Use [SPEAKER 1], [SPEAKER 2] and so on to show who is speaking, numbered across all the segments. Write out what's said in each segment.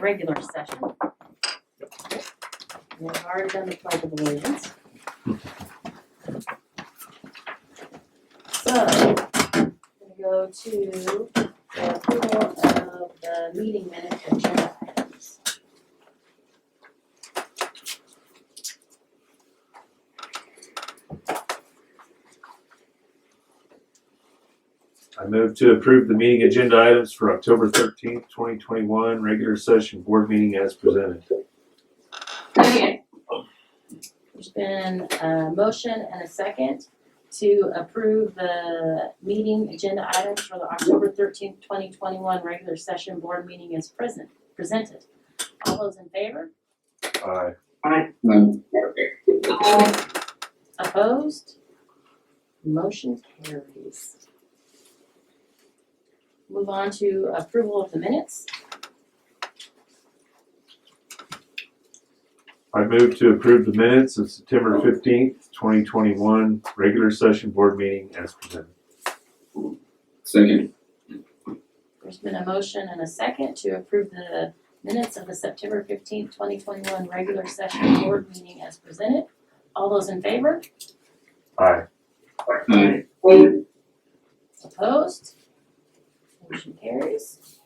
[SPEAKER 1] regular session. We've already done the Pledge of Allegiance. So, I'm going to go to the approval of the meeting minute agenda items.
[SPEAKER 2] I move to approve the meeting agenda items for October 13th, 2021, regular session board meeting as presented.
[SPEAKER 1] There's been a motion and a second to approve the meeting agenda items for the October 13th, 2021 regular session board meeting as presented. All those in favor?
[SPEAKER 2] Aye.
[SPEAKER 1] Opposed? Motion carries. Move on to approval of the minutes.
[SPEAKER 2] I move to approve the minutes of September 15th, 2021, regular session board meeting as presented.
[SPEAKER 3] Second.
[SPEAKER 1] There's been a motion and a second to approve the minutes of the September 15th, 2021 regular session board meeting as presented. All those in favor?
[SPEAKER 2] Aye.
[SPEAKER 3] Aye.
[SPEAKER 1] Opposed? Motion carries.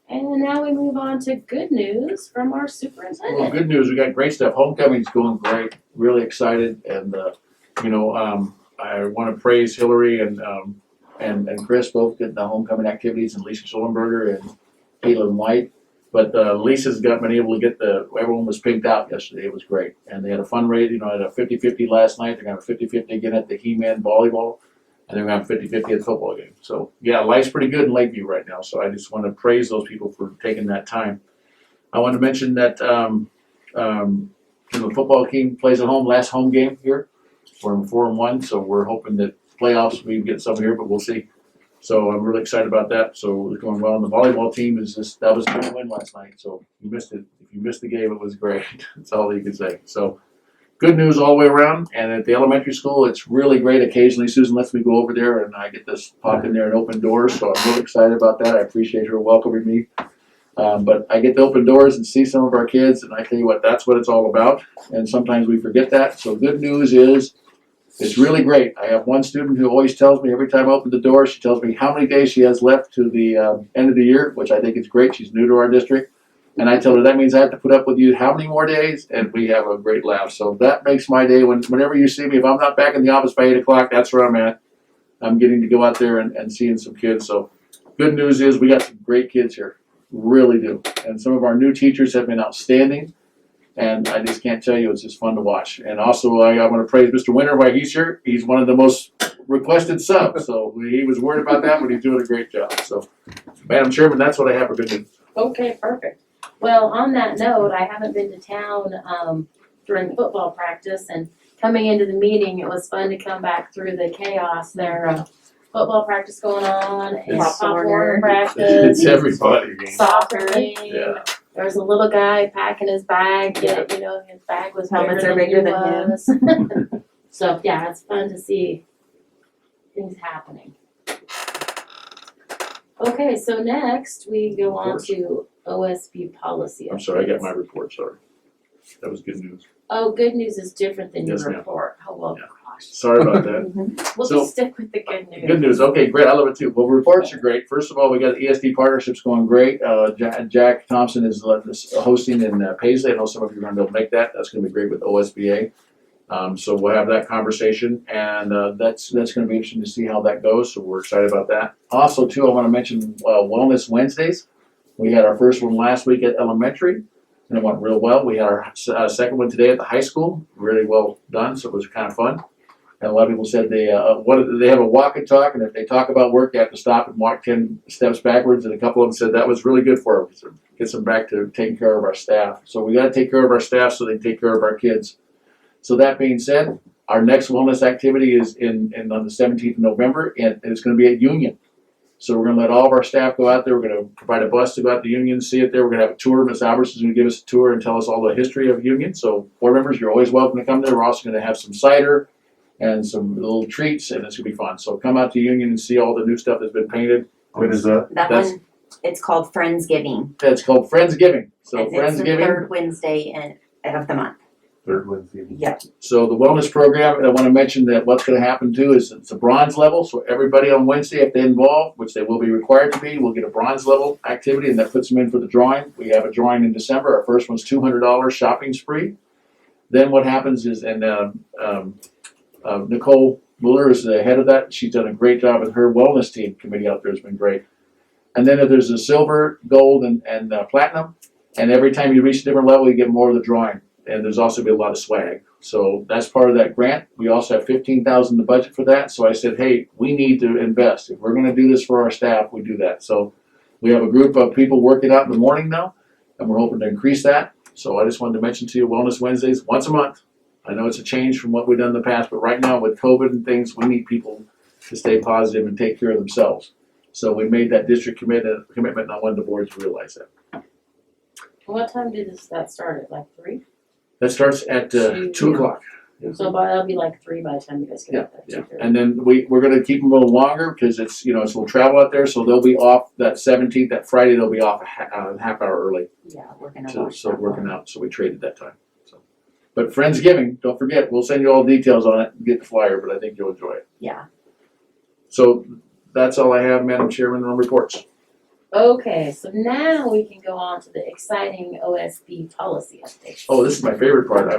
[SPEAKER 1] And now we move on to good news from our
[SPEAKER 4] Well,
[SPEAKER 1] superintendent.
[SPEAKER 4] good news, we got great stuff. Homecoming's going great, really excited, and, I want to praise Hillary and Chris, both getting the homecoming activities, and Lisa Schollenberger and Caitlin White. But Lisa's been able to get everyone was pinked out yesterday, it was great. And they had a fundraiser, had a 50-50 last night, they're gonna have a 50-50 again at the He-Man volleyball, and they're gonna have 50-50 at the football game. So, yeah, life's pretty good in Lakeview right now, so I just want to praise those people for taking that time. I want to mention that the football team plays at home, last home game here. We're in 4-1, so we're hoping that playoffs we can get some here, but we'll see. So I'm really excited about that. So it's going well. And the volleyball team that was a good win last night. So you missed it. If you missed the game, it was great. That's all you can say. So good news all the way around. And at the elementary school, it's really great. Occasionally Susan lets me go over there and I get to pop in there and open doors. So I'm really excited about that. I appreciate her welcoming me. But I get to open doors and see some of our kids, and I tell you what, that's what it's all about. And sometimes we forget that. So good news is it's really great. I have one student who always tells me every time I open the door, she tells me how many days she has left to the end of the year, which I think is great. She's new to our district. And I tell her that means I have to put up with you how many more days? And we have a great laugh. So that makes my day. Whenever you see me, if I'm not back in the office by 8 o'clock, that's where I'm at. I'm getting to go out there and seeing some kids. So good news is we got some great kids here. Really do. And some of our new teachers have been outstanding. And I just can't tell you, it's just fun to watch. And also, I want to praise Mr. Winter while he's here. He's one of the most requested subs. So he was worried about that, but he's doing a great job. So, Madam Chairman, that's what I have for good news.
[SPEAKER 1] Okay, perfect. Well, on that note, I haven't been to town during football practice, and coming into the meeting, it was fun to come back through the chaos there. Football practice going on, and popcorn practice,
[SPEAKER 2] It's everybody. Game.
[SPEAKER 1] soccer game.
[SPEAKER 4] Yeah.
[SPEAKER 1] There was a little guy packing his bag, yet, his bag was
[SPEAKER 5] Helmets are
[SPEAKER 1] bigger
[SPEAKER 5] bigger
[SPEAKER 1] than
[SPEAKER 5] than
[SPEAKER 1] he was. So, yeah, it's fun to see things happening. Okay, so next we go on to Osb Policy.
[SPEAKER 4] I'm sorry, I got my report, sorry. That was good news.
[SPEAKER 1] Oh, good news is different than your
[SPEAKER 4] Yes, ma'am.
[SPEAKER 1] report. Oh, well,
[SPEAKER 4] Yeah.
[SPEAKER 1] gosh.
[SPEAKER 4] Sorry about that.
[SPEAKER 1] We'll
[SPEAKER 4] So-
[SPEAKER 1] just stick with the good news.
[SPEAKER 4] Good news. Okay, great. I love it too. Well, reports are great. First of all, we got ESD partnerships going great. Jack Thompson is hosting in Paisley. I know some of you are going to make that. That's going to be great with OSBA. So we'll have that conversation, and that's going to be interesting to see how that goes. So we're excited about that. Also, too, I want to mention Wellness Wednesdays. We had our first one last week at elementary, and it went real well. We had our second one today at the high school. Really well done. So it was kind of fun. And a lot of people said they have a walk and talk, and if they talk about work, they have to stop and walk 10 steps backwards. And a couple of them said that was really good for them. So gets them back to taking care of our staff. So we got to take care of our staff so they take care of our kids. So that being said, our next wellness activity is on the 17th of November, and it's going to be at Union. So we're going to let all of our staff go out there. We're going to provide a bus to go out to Union, see it there. We're going to have a tour. Ms. Alberts is going to give us a tour and tell us all the history of Union. So board members, you're always welcome to come there. We're also going to have some cider and some little treats, and it's going to be fun. So come out to Union and see all the new stuff that's been painted.
[SPEAKER 2] When is that?
[SPEAKER 5] That
[SPEAKER 4] That's
[SPEAKER 5] one, It's called Friendsgiving.
[SPEAKER 4] It's called Friendsgiving. So
[SPEAKER 5] And it's the
[SPEAKER 4] Friendsgiving.
[SPEAKER 5] third Wednesday of the month.
[SPEAKER 2] Third Wednesday.
[SPEAKER 5] Yep.
[SPEAKER 4] So the wellness program, and I want to mention that what's going to happen too is it's a bronze level. So everybody on Wednesday, if they're involved, which they will be required to be, will get a bronze level activity, and that puts them in for the drawing. We have a drawing in December. Our first one's $200 shopping spree. Then what happens is, and Nicole Mueller is the head of that. She's done a great job with her wellness team committee out there. Has been great. And then if there's a silver, gold, and platinum, and every time you reach a different level, you get more of the drawing. And there's also been a lot of swag. So that's part of that grant. We also have $15,000 in the budget for that. So I said, hey, we need to invest. If we're going to do this for our staff, we do that. So we have a group of people working out in the morning now, and we're hoping to increase that. So I just wanted to mention to you, Wellness Wednesdays, once a month. I know it's a change from what we've done in the past, but right now with COVID and things, we need people to stay positive and take care of themselves. So we made that district commitment, and I wanted the board to realize that.
[SPEAKER 1] What time did that start at, like 3?
[SPEAKER 4] That starts at 2 o'clock.
[SPEAKER 1] So that'll be like 3 by the time you guys get up there.
[SPEAKER 4] Yeah, and then we're gonna keep them a little longer because it's, it's a little travel out there, so they'll be off that 17th, that Friday, they'll be off a half hour early.
[SPEAKER 5] Yeah, we're gonna
[SPEAKER 4] So
[SPEAKER 5] watch that
[SPEAKER 4] working
[SPEAKER 5] one.
[SPEAKER 4] out, so we traded that time, so. But Friendsgiving, don't forget, we'll send you all details on it and get the flyer, but I think you'll enjoy it.
[SPEAKER 5] Yeah.
[SPEAKER 4] So that's all I have, Madam Chairman, on reports.
[SPEAKER 1] Okay, so now we can go on to the exciting OSB policy update.
[SPEAKER 4] Oh, this is my favorite part. I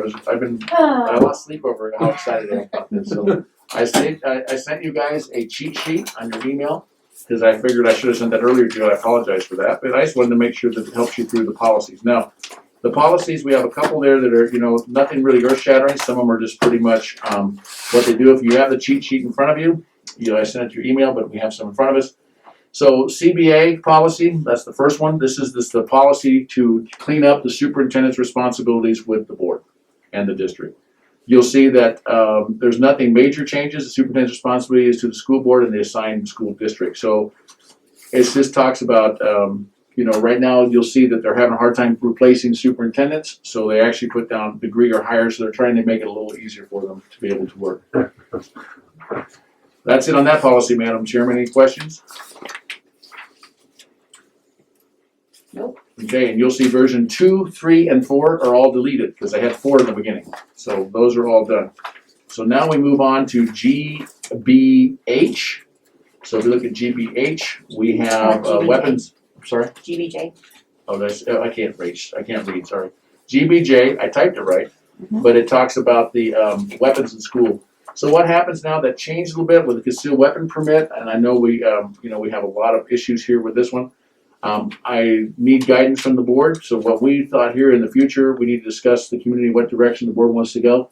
[SPEAKER 1] Ah,
[SPEAKER 4] lost sleep over how excited I am about this, so. I sent you guys a cheat sheet on your email, because I figured I should have sent that earlier to you, I apologize for that, but I just wanted to make sure that it helps you through the policies. Now, the policies, we have a couple there that are, nothing really earth shattering, some of them are just pretty much, what they do. If you have the cheat sheet in front of you, I sent it to your email, but we have some in front of us. So Cba Policy, that's the first one. This is the policy to clean up the superintendent's responsibilities with the board and the district. You'll see that there's nothing major changes. The superintendent's responsibility is to the school board and the assigned school district. So it just talks about, right now you'll see that they're having a hard time replacing superintendents. So they actually put down degree or higher. So they're trying to make it a little easier for them to be able to work. That's it on that policy, Madam Chairman. Any questions?
[SPEAKER 1] Nope.
[SPEAKER 4] Okay, and you'll see version 2, 3, and 4 are all deleted because I had 4 in the beginning. So those are all done. So now we move on to GBH. So if you look at GBH, we have
[SPEAKER 5] GBJ.
[SPEAKER 4] weapons. Sorry.
[SPEAKER 5] GBJ.
[SPEAKER 4] Oh, I can't read. Sorry. GBJ. I typed it right,
[SPEAKER 5] Mhm.
[SPEAKER 4] but it talks about the weapons in school. So what happens now? That changed a little bit with the concealed weapon permit, and I know we have a lot of issues here with this one. I need guidance from the board. So what we thought here in the future, we need to discuss the community, what direction the board wants to go.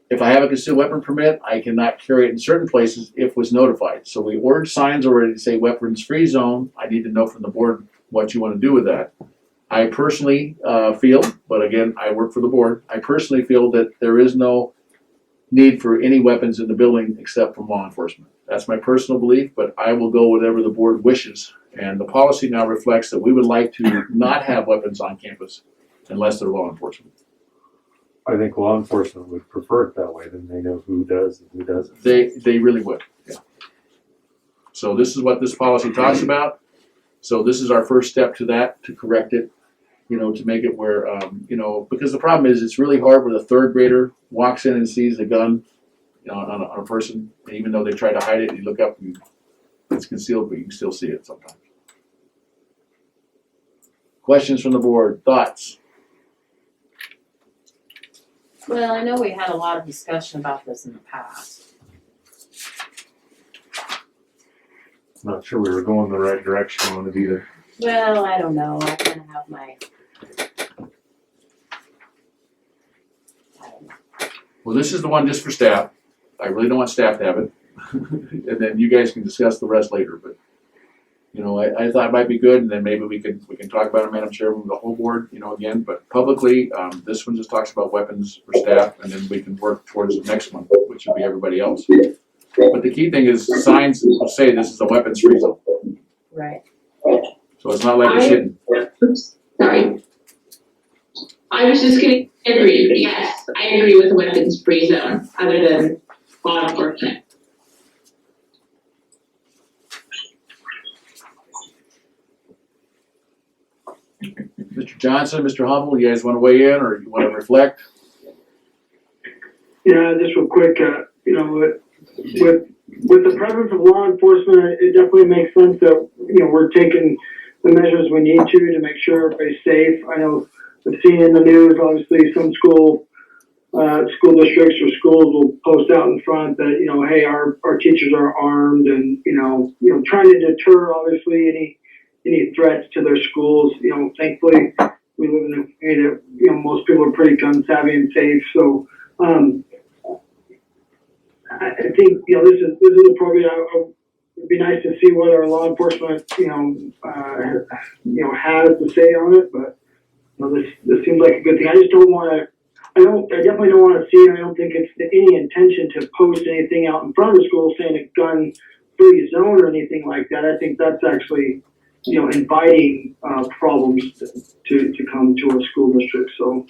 [SPEAKER 4] If I have a concealed weapon permit, I cannot carry it in certain places if was notified. So we ordered signs already to say weapons free zone. I need to know from the board what you want to do with that. I personally feel, but again, I work for the board. I personally feel that there is no need for any weapons in the building except from law enforcement. That's my personal belief, but I will go whatever the board wishes. And the policy now reflects that we would like to not have weapons on campus unless they're law enforcement.
[SPEAKER 2] I think law enforcement would prefer it that way, then they know who does and who doesn't.
[SPEAKER 4] They really would, yeah. So this is what this policy talks about. So this is our first step to that, to correct it, to make it where, because the problem is it's really hard when a third grader walks in and sees a gun, on a person, and even though they try to hide it, you look up and it's concealed, but you can still see it sometimes. Questions from the board, thoughts?
[SPEAKER 1] well, I know we had a lot of discussion about this in the past.
[SPEAKER 2] Not sure we were going the right direction on it either.
[SPEAKER 1] Well, I don't know, I kind of have my, I don't know.
[SPEAKER 4] Well, this is the one just for staff. I really don't want staff to have it. And then you guys can discuss the rest later, but, I thought it might be good, and then maybe we can talk about it, Madam Chairman, the whole board, again, but publicly, this one just talks about weapons for staff, and then we can work towards the next one, which would be everybody else. But the key thing is signs will say this is a weapons free zone,
[SPEAKER 1] Right.
[SPEAKER 4] so it's not like it's hidden.
[SPEAKER 6] Oops, sorry. I was just gonna agree, but yes, I agree with the weapons free zone, other than law enforcement.
[SPEAKER 4] Mr. Johnson, Mr. Humble, you guys wanna weigh in or you wanna reflect?
[SPEAKER 7] Yeah, just real quick, with the preference of law enforcement, it definitely makes sense that, we're taking the measures we need to make sure everybody's safe. I know I've seen in the news, obviously, some school districts or schools will post out in front that, hey, our teachers are armed and, trying to deter, obviously, any threats to their schools. Thankfully, we live in a community that, most people are pretty gun savvy and safe. So, I think, this is a program. It'd be nice to see what our law enforcement, has to say on it. But this seems like a good thing. I just don't want to. I definitely don't want to see. I don't think it's any intention to post anything out in front of the school saying a gun-free zone or anything like that. I think that's actually, inviting problems to come to a school district. So.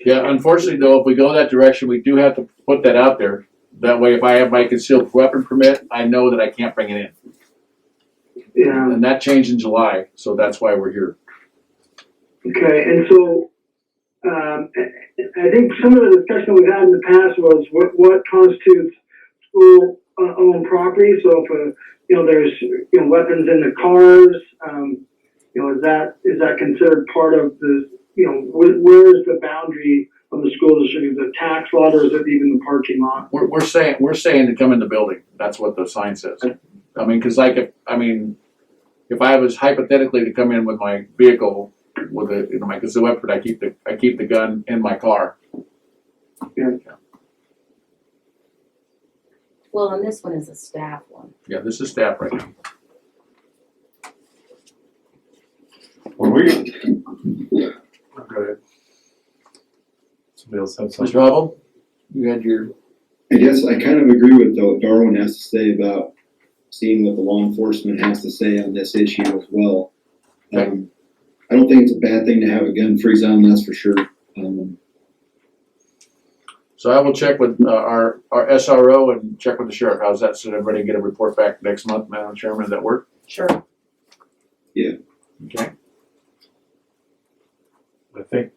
[SPEAKER 4] Yeah, unfortunately though, if we go that direction, we do have to put that out there. That way, if I have my concealed weapon permit, I know that I can't bring it in.
[SPEAKER 7] Yeah.
[SPEAKER 4] And that changed in July, so that's why we're here.
[SPEAKER 7] Okay, and so I think some of the discussion we've had in the past was what constitutes school owned property. So if there's weapons in the cars, is that considered part of the where is the boundary of the school district? Is it tax lot or is it even the parking lot?
[SPEAKER 4] We're saying to come in the building. That's what the sign says. I mean, because if I was hypothetically to come in with my vehicle with my concealed weapon, I keep the gun in my car.
[SPEAKER 7] Yeah.
[SPEAKER 1] Well, and this one is a staff one.
[SPEAKER 4] Yeah, this is staff right now.
[SPEAKER 2] When we, go ahead. Somebody else have something?
[SPEAKER 4] Mr. Hubble, you had your.
[SPEAKER 3] I guess I kind of agree with what Darwin has to say about seeing what the law enforcement has to say on this issue as well.
[SPEAKER 4] Okay.
[SPEAKER 3] I don't think it's a bad thing to have a gun-free zone, that's for sure.
[SPEAKER 4] So I will check with our SRO and check with the sheriff. How's that? So everybody get a report back next month, Madam Chairman. Does that work?
[SPEAKER 1] Sure.
[SPEAKER 3] Yeah.
[SPEAKER 4] Okay.
[SPEAKER 2] I think,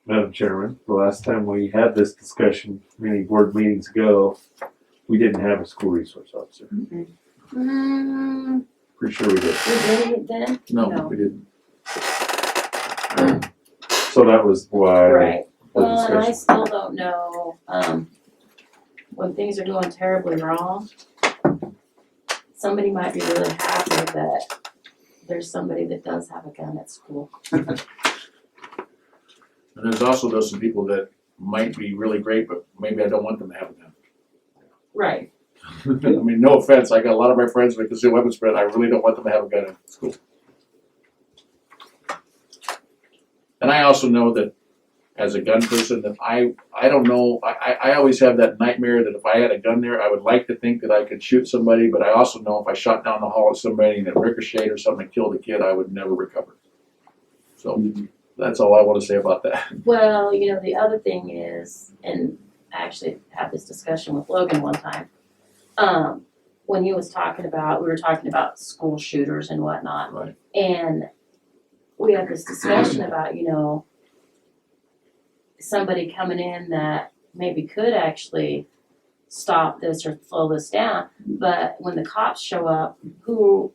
[SPEAKER 2] Madam Chairman, the last time we had this discussion, many board meetings ago, we didn't have a school resource officer. Pretty sure we did.
[SPEAKER 1] We did it then?
[SPEAKER 4] No, we didn't.
[SPEAKER 2] So that was why.
[SPEAKER 1] Right.
[SPEAKER 2] the
[SPEAKER 1] Well, and I
[SPEAKER 2] discussion.
[SPEAKER 1] still don't know, when things are going terribly wrong, somebody might be really happy that there's somebody that does have a gun at school.
[SPEAKER 4] And there's also those some people that might be really great, but maybe I don't want them to have a gun.
[SPEAKER 1] Right.
[SPEAKER 4] I mean, no offense, I got a lot of my friends with concealed weapons, but I really don't want them to have a gun in school. And I also know that as a gun person, that I don't know, I always have that nightmare that if I had a gun there, I would like to think that I could shoot somebody, but I also know if I shot down the hall at somebody and it ricocheted or something and killed a kid, I would never recover. So that's all I want to say about that.
[SPEAKER 1] Well, the other thing is, and I actually had this discussion with Logan one time, when we were talking about school shooters and whatnot.
[SPEAKER 4] Right.
[SPEAKER 1] And we had this discussion about, somebody coming in that maybe could actually stop this or slow this down, but when the cops show up, who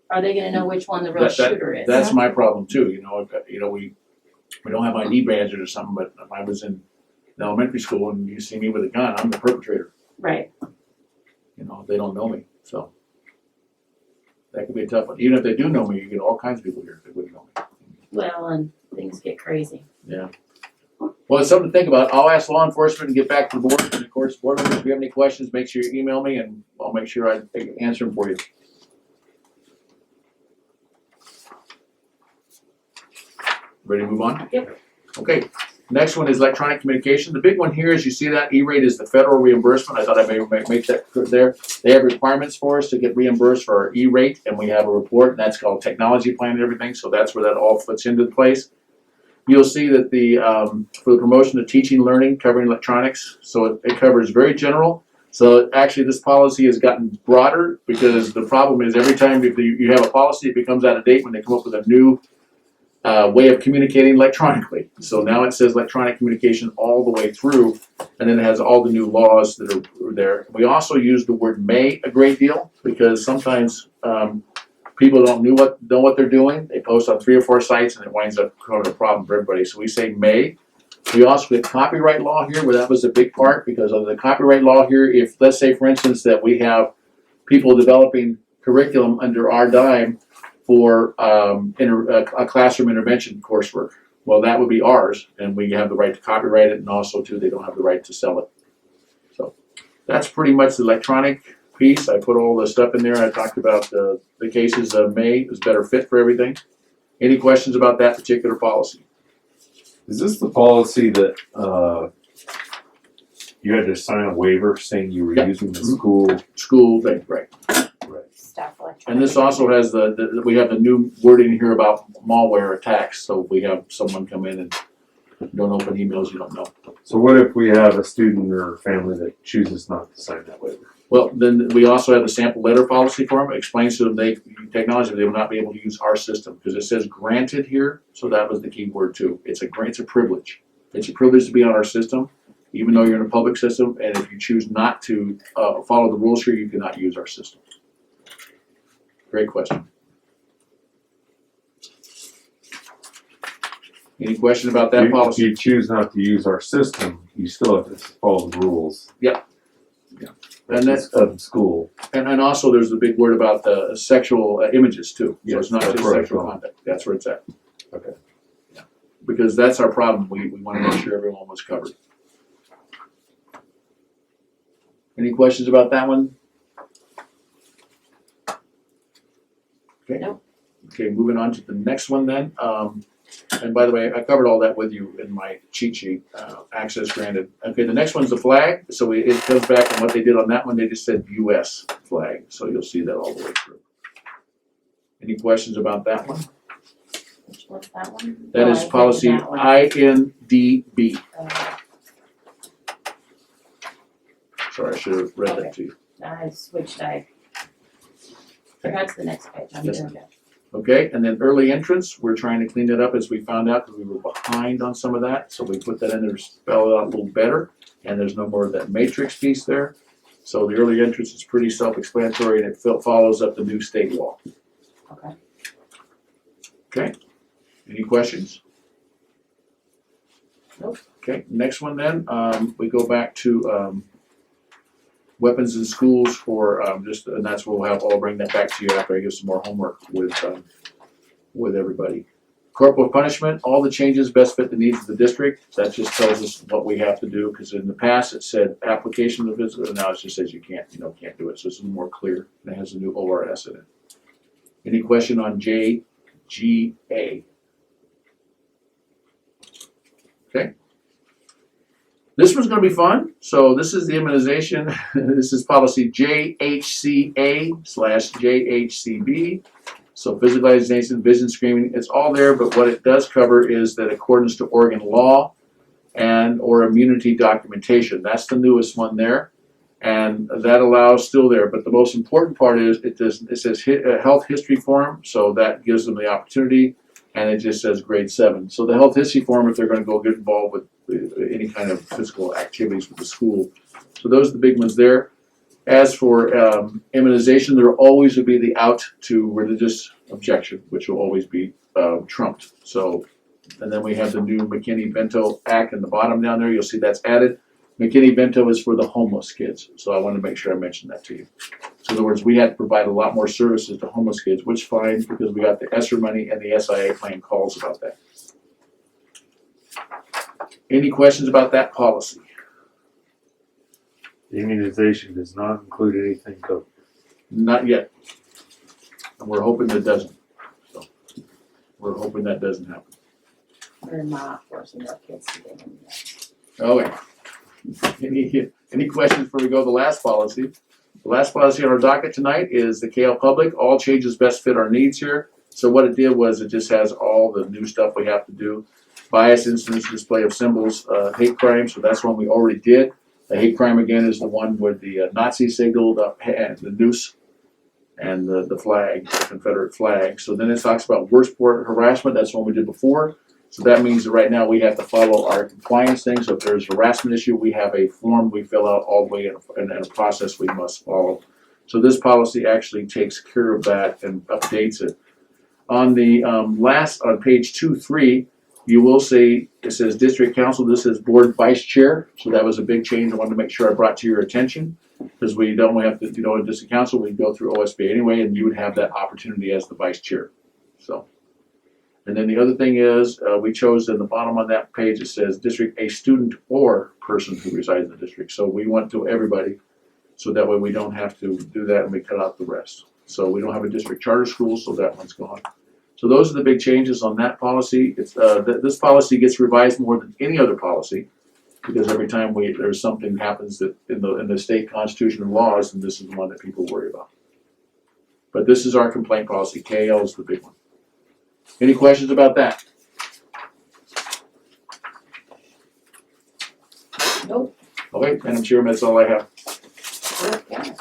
[SPEAKER 1] are they gonna know which one the real shooter is?
[SPEAKER 4] That's my problem too, we don't have ID badges or something, but if I was in elementary school and you see me with a gun, I'm the perpetrator.
[SPEAKER 1] Right.
[SPEAKER 4] They don't know me, so that could be a tough one. Even if they do know me, you get all kinds of people here that wouldn't know me.
[SPEAKER 1] Well, and things get crazy.
[SPEAKER 4] Yeah. Well, it's something to think about. I'll ask law enforcement and get back to the board. And of course, board members, if you have any questions, make sure you email me and I'll make sure I answer them for you. Ready to move on?
[SPEAKER 1] Yep.
[SPEAKER 4] Okay. Next one is electronic communication. The big one here is you see that E-rate is the federal reimbursement. I thought I may make that there. They have requirements for us to get reimbursed for our E-rate, and we have a report, and that's called technology plan and everything. So that's where that all fits into place. You'll see that for the promotion of teaching, learning, covering electronics, so it covers very general. So actually, this policy has gotten broader because the problem is every time you have a policy, it becomes out of date when they come up with a new way of communicating electronically. So now it says electronic communication all the way through, and then it has all the new laws that are there. We also use the word may a great deal because sometimes people don't know what they're doing. They post on 3 or 4 sites and it winds up causing a problem for everybody. So we say may. We also get copyright law here, where that was a big part because of the copyright law here. If let's say, for instance, that we have people developing curriculum under our dime for a classroom intervention coursework. Well, that would be ours, and we have the right to copyright it, and also, too, they don't have the right to sell it. So that's pretty much the electronic piece. I put all the stuff in there. I talked about the cases of May. It was better fit for everything. Any questions about that particular policy?
[SPEAKER 2] Is this the policy that you had to sign a waiver saying you were
[SPEAKER 4] Yeah.
[SPEAKER 2] using the
[SPEAKER 4] Mhm.
[SPEAKER 2] school?
[SPEAKER 4] Thing, right.
[SPEAKER 5] Stuff electronic.
[SPEAKER 4] And this also has we have the new wording here about malware attacks. So we have someone come in and don't open emails you don't know.
[SPEAKER 2] So what if we have a student or family that chooses not to sign that waiver?
[SPEAKER 4] Well, then we also have the sample letter policy for them. It explains to them they will not be able to use our system because it says granted here. So that was the key word too. It's a privilege. It's a privilege to be on our system, even though you're in a public system. And if you choose not to follow the rules here, you cannot use our system. Great question. Any question about that
[SPEAKER 2] If
[SPEAKER 4] policy?
[SPEAKER 2] you choose not to use our system, you still have to follow the rules.
[SPEAKER 4] Yeah. Yeah. And that's
[SPEAKER 2] of school.
[SPEAKER 4] and also there's the big word about the sexual images too. So
[SPEAKER 2] Yes,
[SPEAKER 4] it's not
[SPEAKER 2] that's
[SPEAKER 4] just
[SPEAKER 2] where it's
[SPEAKER 4] sexual
[SPEAKER 2] going.
[SPEAKER 4] content. That's where it's at.
[SPEAKER 2] Okay.
[SPEAKER 4] Yeah. Because that's our problem. We want to make sure everyone was covered. Any questions about that one? Okay.
[SPEAKER 1] Nope.
[SPEAKER 4] Okay, moving on to the next one then. And by the way, I covered all that with you in my cheat sheet, access granted. Okay, the next one's the flag. So it comes back and what they did on that one, they just said US flag. So you'll see that all the way through. Any questions about that one?
[SPEAKER 1] Which one's that one?
[SPEAKER 4] That
[SPEAKER 1] Oh,
[SPEAKER 4] is
[SPEAKER 1] I
[SPEAKER 4] policy
[SPEAKER 1] printed that one.
[SPEAKER 4] INDB.
[SPEAKER 1] Uh,
[SPEAKER 4] Sorry, I should have read that to you.
[SPEAKER 1] I switched, I forgot to the next page, I'm
[SPEAKER 4] Yes.
[SPEAKER 1] doing good.
[SPEAKER 4] Okay, and then early entrance, we're trying to clean that up as we found out because we were behind on some of that. So we put that in there to spell it out a little better. And there's no more of that matrix piece there. So the early entrance is pretty self-explanatory and it follows up the new state law.
[SPEAKER 1] Okay.
[SPEAKER 4] Okay, any questions?
[SPEAKER 1] Nope.
[SPEAKER 4] Okay, next one then, we go back to weapons in schools for and that's what we'll have, I'll bring that back to you after I give some more homework with everybody. Corporal punishment, all the changes best fit the needs of the district. That just tells us what we have to do, because in the past it said application of physical, and now it just says you can't do it. So it's more clear, and it has a new ORS in it. Any question on JGA? Okay. This one's gonna be fun. So this is the immunization. This is policy JHCA/JHCB. So physical immunization, vision screening, it's all there, but what it does cover is that accordance to Oregon law and or immunity documentation. That's the newest one there. And that allows still there, but the most important part is it says health history form, so that gives them the opportunity, and it just says grade 7. So the health history form, if they're gonna go get involved with any kind of physical activities with the school. So those are the big ones there. As for immunization, there always would be the out to religious objection, which will always be trumped. So, and then we have the new McKinney-Vento Act in the bottom down there, you'll see that's added. McKinney-Vento is for the homeless kids, so I wanted to make sure I mentioned that to you. So in other words, we had to provide a lot more services to homeless kids, which fine, because we got the ESSER money and the SIA claim calls about that. Any questions about that policy?
[SPEAKER 2] Immunization does not include anything COVID.
[SPEAKER 4] Not yet. And we're hoping that doesn't. So we're hoping that doesn't happen.
[SPEAKER 1] We're not forcing our kids to get in yet.
[SPEAKER 4] Okay. Any questions before we go to the last policy? The last policy on our docket tonight is the KL Public. All changes best fit our needs here. So what it did was it just has all the new stuff we have to do. Bias incidents, display of symbols, hate crime, so that's one we already did. The hate crime again is the one with the Nazi signal, the noose, and the flag, the Confederate flag. So then it talks about workplace harassment, that's what we did before. So that means that right now we have to follow our compliance thing. So if there's a harassment issue, we have a form we fill out all the way and a process we must follow. So this policy actually takes care of that and updates it. On the on page 2-3, you will see it says district council. This is board vice chair. So that was a big change I wanted to make sure I brought to your attention, because we don't have to, in district council, we go through OSB anyway, and you would have that opportunity as the vice chair. So, and then the other thing is we chose in the bottom on that page, it says district a student or person who resides in the district. So we went to everybody, so that way we don't have to do that and we cut out the rest. So we don't have a district charter school, so that one's gone. So those are the big changes on that policy. It's this policy gets revised more than any other policy, because every time there's something happens that in the state constitution and laws, and this is the one that people worry about. But this is our complaint policy. KL is the big one. Any questions about that?
[SPEAKER 1] Nope.
[SPEAKER 4] Okay, Madam Chairman, that's all I have.
[SPEAKER 1] Okay.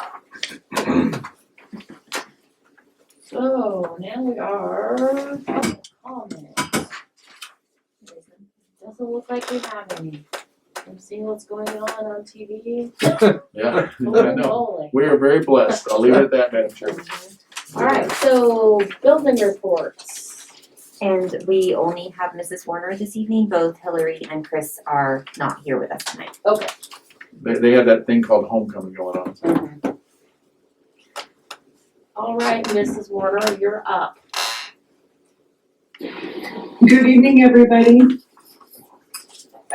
[SPEAKER 1] So now we are comments. Doesn't look like we have any. I'm seeing what's going on TV.
[SPEAKER 4] Yeah,
[SPEAKER 1] Holy
[SPEAKER 4] I know.
[SPEAKER 1] moly.
[SPEAKER 4] We are very blessed. I'll leave it at that, Madam Chairman.
[SPEAKER 1] All right, so building reports.
[SPEAKER 5] And we only have Mrs. Warner this evening. Both Hillary and Chris are not here with us tonight.
[SPEAKER 1] Okay.
[SPEAKER 4] They have that thing called homecoming going on.
[SPEAKER 1] All right, Mrs. Warner, you're up.
[SPEAKER 8] Good evening, everybody.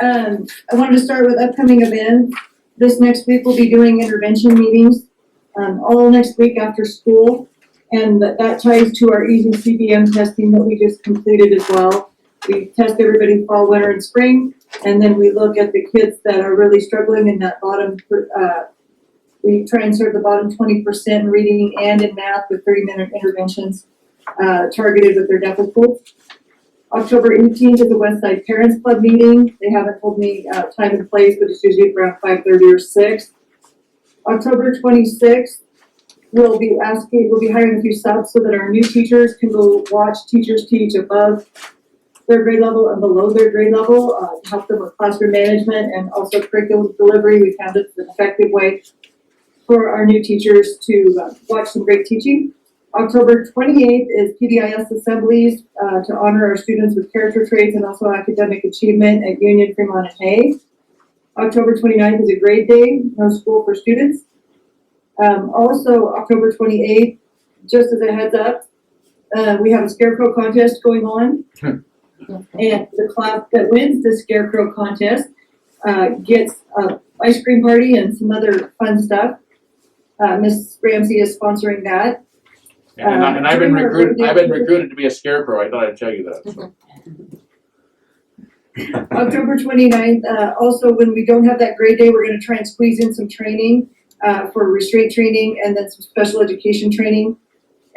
[SPEAKER 8] I wanted to start with upcoming events. This next week we'll be doing intervention meetings, all next week after school. And that ties to our easy CBM testing that we just completed as well. We test everybody fall, winter, and spring, and then we look at the kids that are really struggling in that bottom, we try and serve the bottom 20% in reading and in math with 30-minute interventions targeted with their difficulties. October 18th is the Westside Parents Club meeting. They haven't told me time and place, but it's usually around 5:30 or 6. October 26th, we'll be hiring a few subs so that our new teachers can go watch teachers teach above their grade level and below their grade level, to help them with classroom management and also curriculum delivery. We found it's an effective way for our new teachers to watch some great teaching. October 28th is PBIS assemblies to honor our students with character traits and also academic achievement at Union, Fremont, and Hay. October 29th is a grade day, no school for students. Also, October 28th, just as a heads up, we have a Scarecrow Contest going on. And the class that wins the Scarecrow Contest gets an ice cream party and some other fun stuff. Miss Ramsey is sponsoring that.
[SPEAKER 4] And I've been recruited to be a scarecrow. I thought I'd tell you that. So.
[SPEAKER 8] October 29th, also when we don't have that grade day, we're going to try and squeeze in some training for restraint training and then some special education training.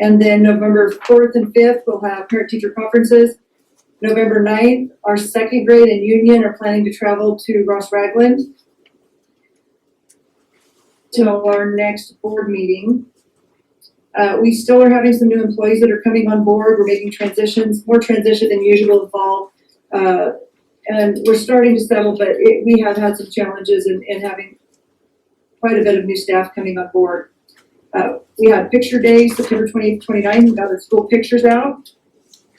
[SPEAKER 8] And then November 4th and 5th, we'll have parent-teacher conferences. November 9th, our second grade and Union are planning to travel to Ross Ragland till our next board meeting. We still are having some new employees that are coming on board. We're making transitions, more transition than usual in fall. And we're starting to settle, but we have had some challenges in having quite a bit of new staff coming on board. We had picture day, September 20th, 29th. We got our school pictures out.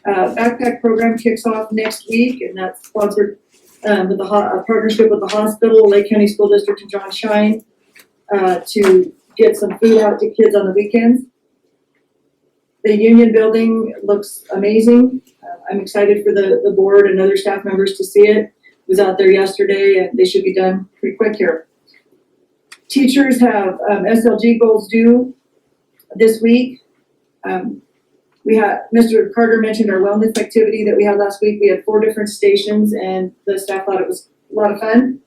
[SPEAKER 8] Backpack program kicks off next week, and that's sponsored with a partnership with the hospital, Lake County School District, and John Shine to get some food out to kids on the weekends. The Union building looks amazing. I'm excited for the board and other staff members to see it. Was out there yesterday, and they should be done pretty quick here. Teachers have SLG goals due this week. We had, Mr. Carter mentioned our wellness activity that we had last week. We had 4 different stations, and the staff thought it was a lot of fun.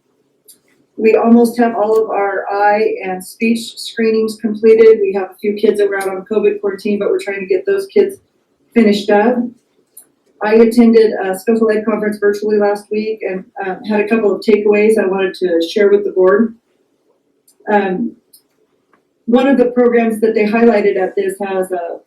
[SPEAKER 8] We almost have all of our eye and speech screenings completed. We have a few kids that were out on COVID quarantine, but we're trying to get those kids finished up. I attended a special ed conference virtually last week and had a couple of takeaways I wanted to share with the board. one of the programs that they highlighted at this has a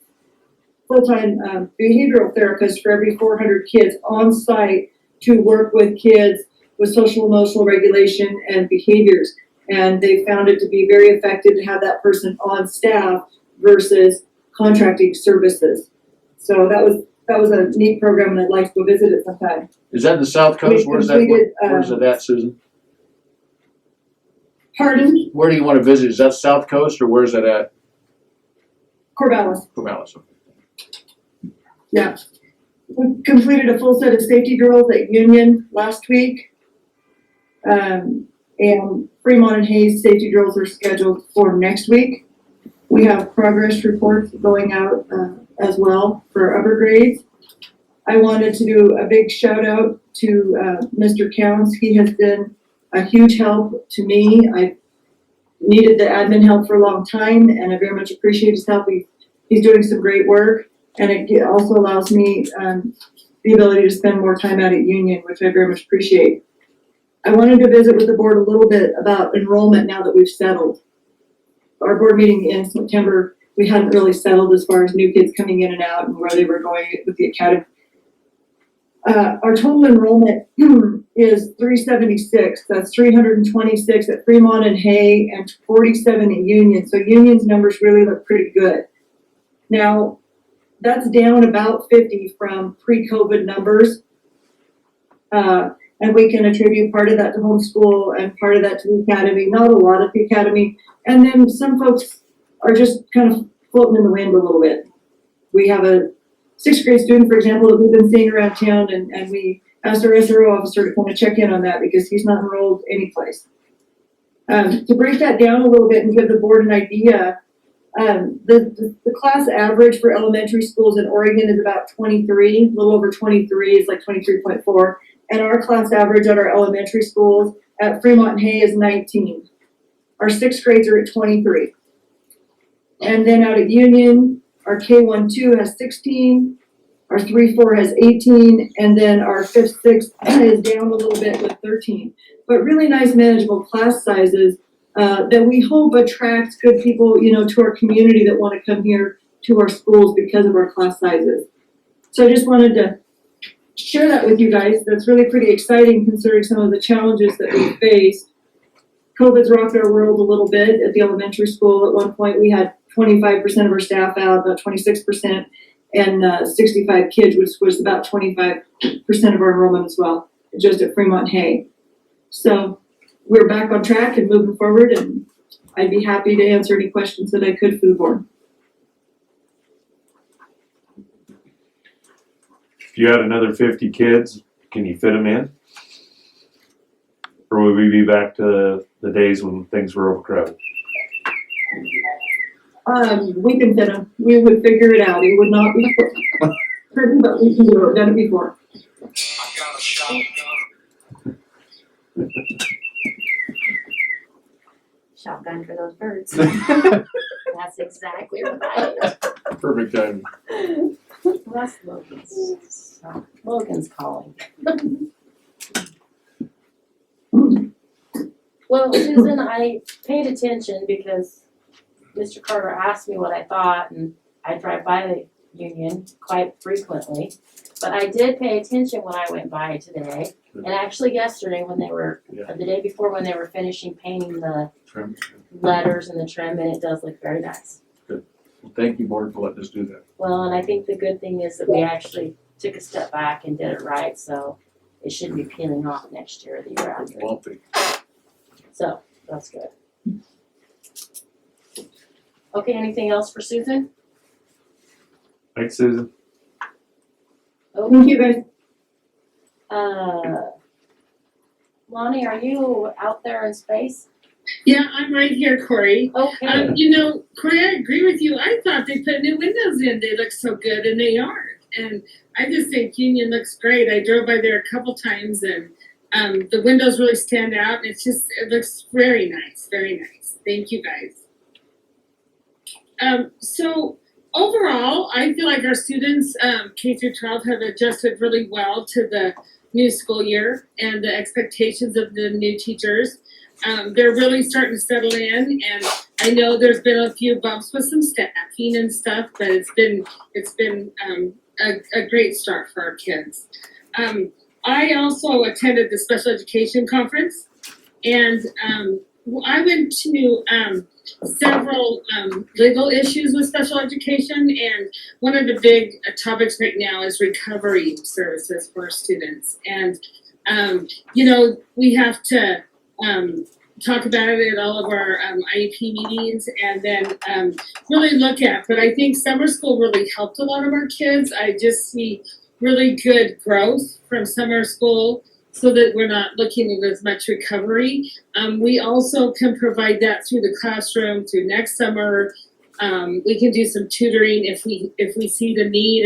[SPEAKER 8] full-time behavioral therapist for every 400 kids on site to work with kids with social emotional regulation and behaviors. And they found it to be very effective to have that person on staff versus contracting services. So that was a neat program, and I'd like to go visit it sometime.
[SPEAKER 4] Is that in the South Coast? Where's that, where's it at, Susan?
[SPEAKER 8] Pardon?
[SPEAKER 4] Where do you wanna visit? Is that South Coast or where's that at?
[SPEAKER 8] Corvallis.
[SPEAKER 4] Corvallis.
[SPEAKER 8] Yeah. We completed a full set of safety drills at Union last week. And Fremont and Hayes safety drills are scheduled for next week. We have progress reports going out as well for upper grades. I wanted to do a big shout out to Mr. Counts. He has been a huge help to me. I needed the admin help for a long time, and I very much appreciate his help. He's doing some great work, and it also allows me the ability to spend more time out at Union, which I very much appreciate. I wanted to visit with the board a little bit about enrollment now that we've settled. Our board meeting in September, we hadn't really settled as far as new kids coming in and out and where they were going with the academy. Our total enrollment is 376. That's 326 at Fremont and Hay and 47 at Union. So Union's numbers really look pretty good. Now, that's down about 50 from pre-COVID numbers. And we can attribute part of that to homeschool and part of that to the academy, not a lot at the academy. And then some folks are just kind of floating in the wind a little bit. We have a 6th grade student, for example, that we've been seeing around town, and we asked our SRO officer to kind of check in on that because he's not enrolled anyplace. To break that down a little bit and give the board an idea, the class average for elementary schools in Oregon is about 23, a little over 23, it's like 23.4. And our class average at our elementary schools at Fremont and Hay is 19. Our 6th grades are at 23. And then out at Union, our K1-2 has 16, our 3-4 has 18, and then our 5th, 6th is down a little bit with 13. But really nice manageable class sizes that we hope attracts good people, to our community that want to come here to our schools because of our class sizes. So I just wanted to share that with you guys. That's really pretty exciting considering some of the challenges that we faced. COVID's rocked our world a little bit at the elementary school. At one point, we had 25% of our staff out, about 26%, and 65 kids, which was about 25% of our enrollment as well, just at Fremont Hay. So we're back on track and moving forward, and I'd be happy to answer any questions that I could for the board.
[SPEAKER 2] If you had another 50 kids, can you fit them in? Or would we be back to the days when things were overcrowded?
[SPEAKER 8] We can fit them. We would figure it out. It would not be pretty, but we can do it. We've done it before.
[SPEAKER 5] Shotgun for those birds.
[SPEAKER 1] That's exactly right.
[SPEAKER 4] Perfect timing.
[SPEAKER 1] That's Logan's. Logan's calling. Well, Susan, I paid attention because Mr. Carter asked me what I thought, and I drive by the Union quite frequently. But I did pay attention when I went by today, and actually yesterday when they were, the day before when they were finishing painting the
[SPEAKER 4] Trim.
[SPEAKER 1] letters and the trim, and it does look very nice.
[SPEAKER 4] Well, thank you, board, for letting us do that.
[SPEAKER 1] Well, and I think the good thing is that we actually took a step back and did it right, so it shouldn't be peeling off next year or the year after.
[SPEAKER 4] Won't be.
[SPEAKER 1] So, that's good. Okay, anything else for Susan?
[SPEAKER 2] Thanks, Susan.
[SPEAKER 8] Thank you, guys.
[SPEAKER 1] Lonnie, are you out there in space?
[SPEAKER 9] Yeah, I'm right here, Corey.
[SPEAKER 1] Okay.
[SPEAKER 9] Corey, I agree with you. I thought they put new windows in. They look so good, and they aren't. And I just think Union looks great. I drove by there a couple times, and the windows really stand out. It looks very nice, very nice. Thank you, guys. So overall, I feel like our students, K through 12, have adjusted really well to the new school year and the expectations of the new teachers. They're really starting to settle in, and I know there's been a few bumps with some staffing and stuff, but it's been a great start for our kids. I also attended the special education conference, and I went to several legal issues with special education, and one of the big topics right now is recovery services for students. And we have to talk about it at all of our IEP meetings, and then really look at. But I think summer school really helped a lot of our kids. I just see really good growth from summer school, so that we're not looking at as much recovery. We also can provide that through the classroom through next summer. We can do some tutoring if we see the need,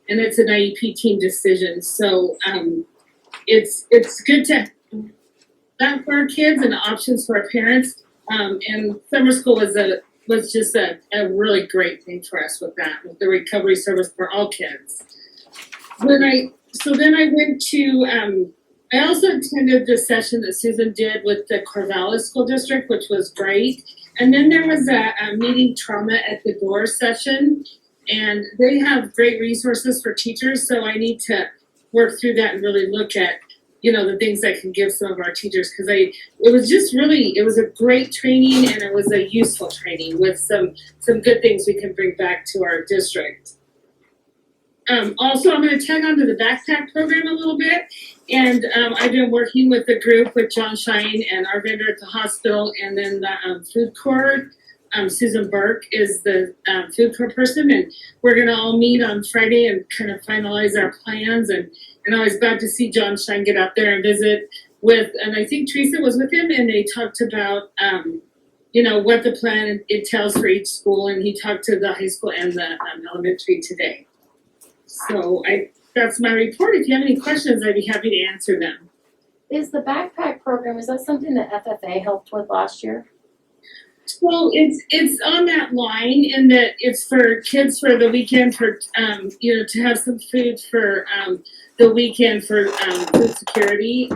[SPEAKER 9] and it's an IEP team decision. So it's good to have that for our kids and options for our parents. And summer school was just a really great thing for us with that, with the recovery service for all kids. Then I went to I also attended the session that Susan did with the Corvallis School District, which was great. And then there was a meeting trauma at the door session, and they have great resources for teachers. So I need to work through that and really look at, the things I can give some of our teachers, because it was a great training, and it was a useful training with some good things we can bring back to our district. Also, I'm going to tag on to the backpack program a little bit, and I've been working with the group with John Shine and our vendor at the hospital, and then the food court. Susan Burke is the food court person, and we're going to all meet on Friday and kind of finalize our plans. And I was glad to see John Shine get out there and visit with, and I think Teresa was with him, and they talked about what the plan entails for each school, and he talked to the high school and the elementary today. So that's my report. If you have any questions, I'd be happy to answer them.
[SPEAKER 1] Is the backpack program, is that something that FFA helped with last year?
[SPEAKER 9] Well, it's on that line in that it's for kids for the weekend for to have some food for the weekend for food security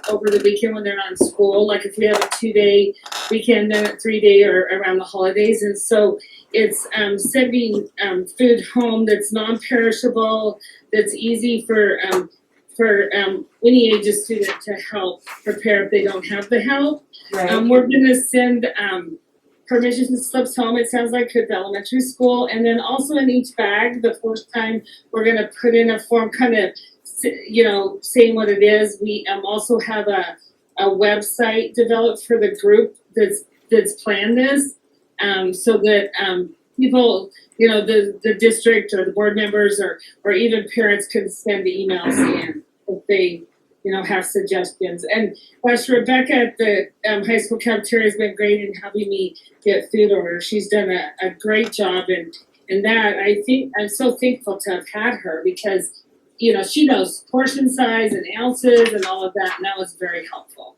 [SPEAKER 9] over the weekend when they're not in school. Like if we have a 2-day weekend, then a 3-day or around the holidays, and so it's sending food home that's non-perishable, that's easy for any age of student to help prepare if they don't have the help.
[SPEAKER 1] Right.
[SPEAKER 9] We're gonna send permission slips home, it sounds like, to the elementary school, and then also in each bag, the first time we're gonna put in a form kind of saying what it is. We also have a website developed for the group that's planned this, so that people, the district or the board members or even parents can send emails in if they have suggestions. And Rebecca at the high school cafeteria has been great in helping me get food orders. She's done a great job in that. I think I'm so thankful to have had her, because she knows portion size and ounces and all of that, and that was very helpful.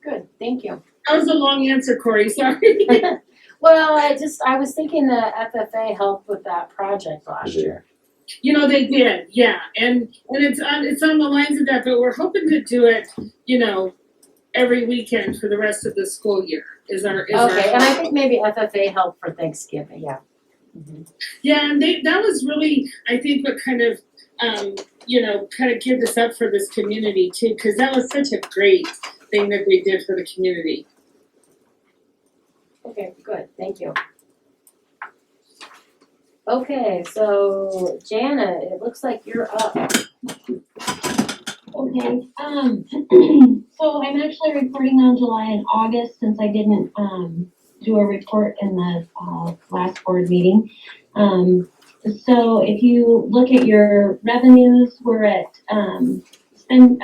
[SPEAKER 1] Good, thank you.
[SPEAKER 9] That was a long answer, Corey, sorry.
[SPEAKER 1] Well, I was thinking the FFA helped with that project last year.
[SPEAKER 9] They did, yeah, and it's on the lines of that, but we're hoping to do it, every weekend for the rest of the school year. Okay,
[SPEAKER 1] and I think maybe FFA helped for Thanksgiving, yeah. Mm-hmm.
[SPEAKER 9] Yeah, and that was really, I think, what kind of geared us up for this community too, because that was such a great thing that they did for the community.
[SPEAKER 1] Okay, good, thank you. Okay, so Janet, it looks like you're up.
[SPEAKER 10] Okay, so I'm actually reporting on July and August, since I didn't do a report in the last board meeting. So if you look at your revenues, we're at spending,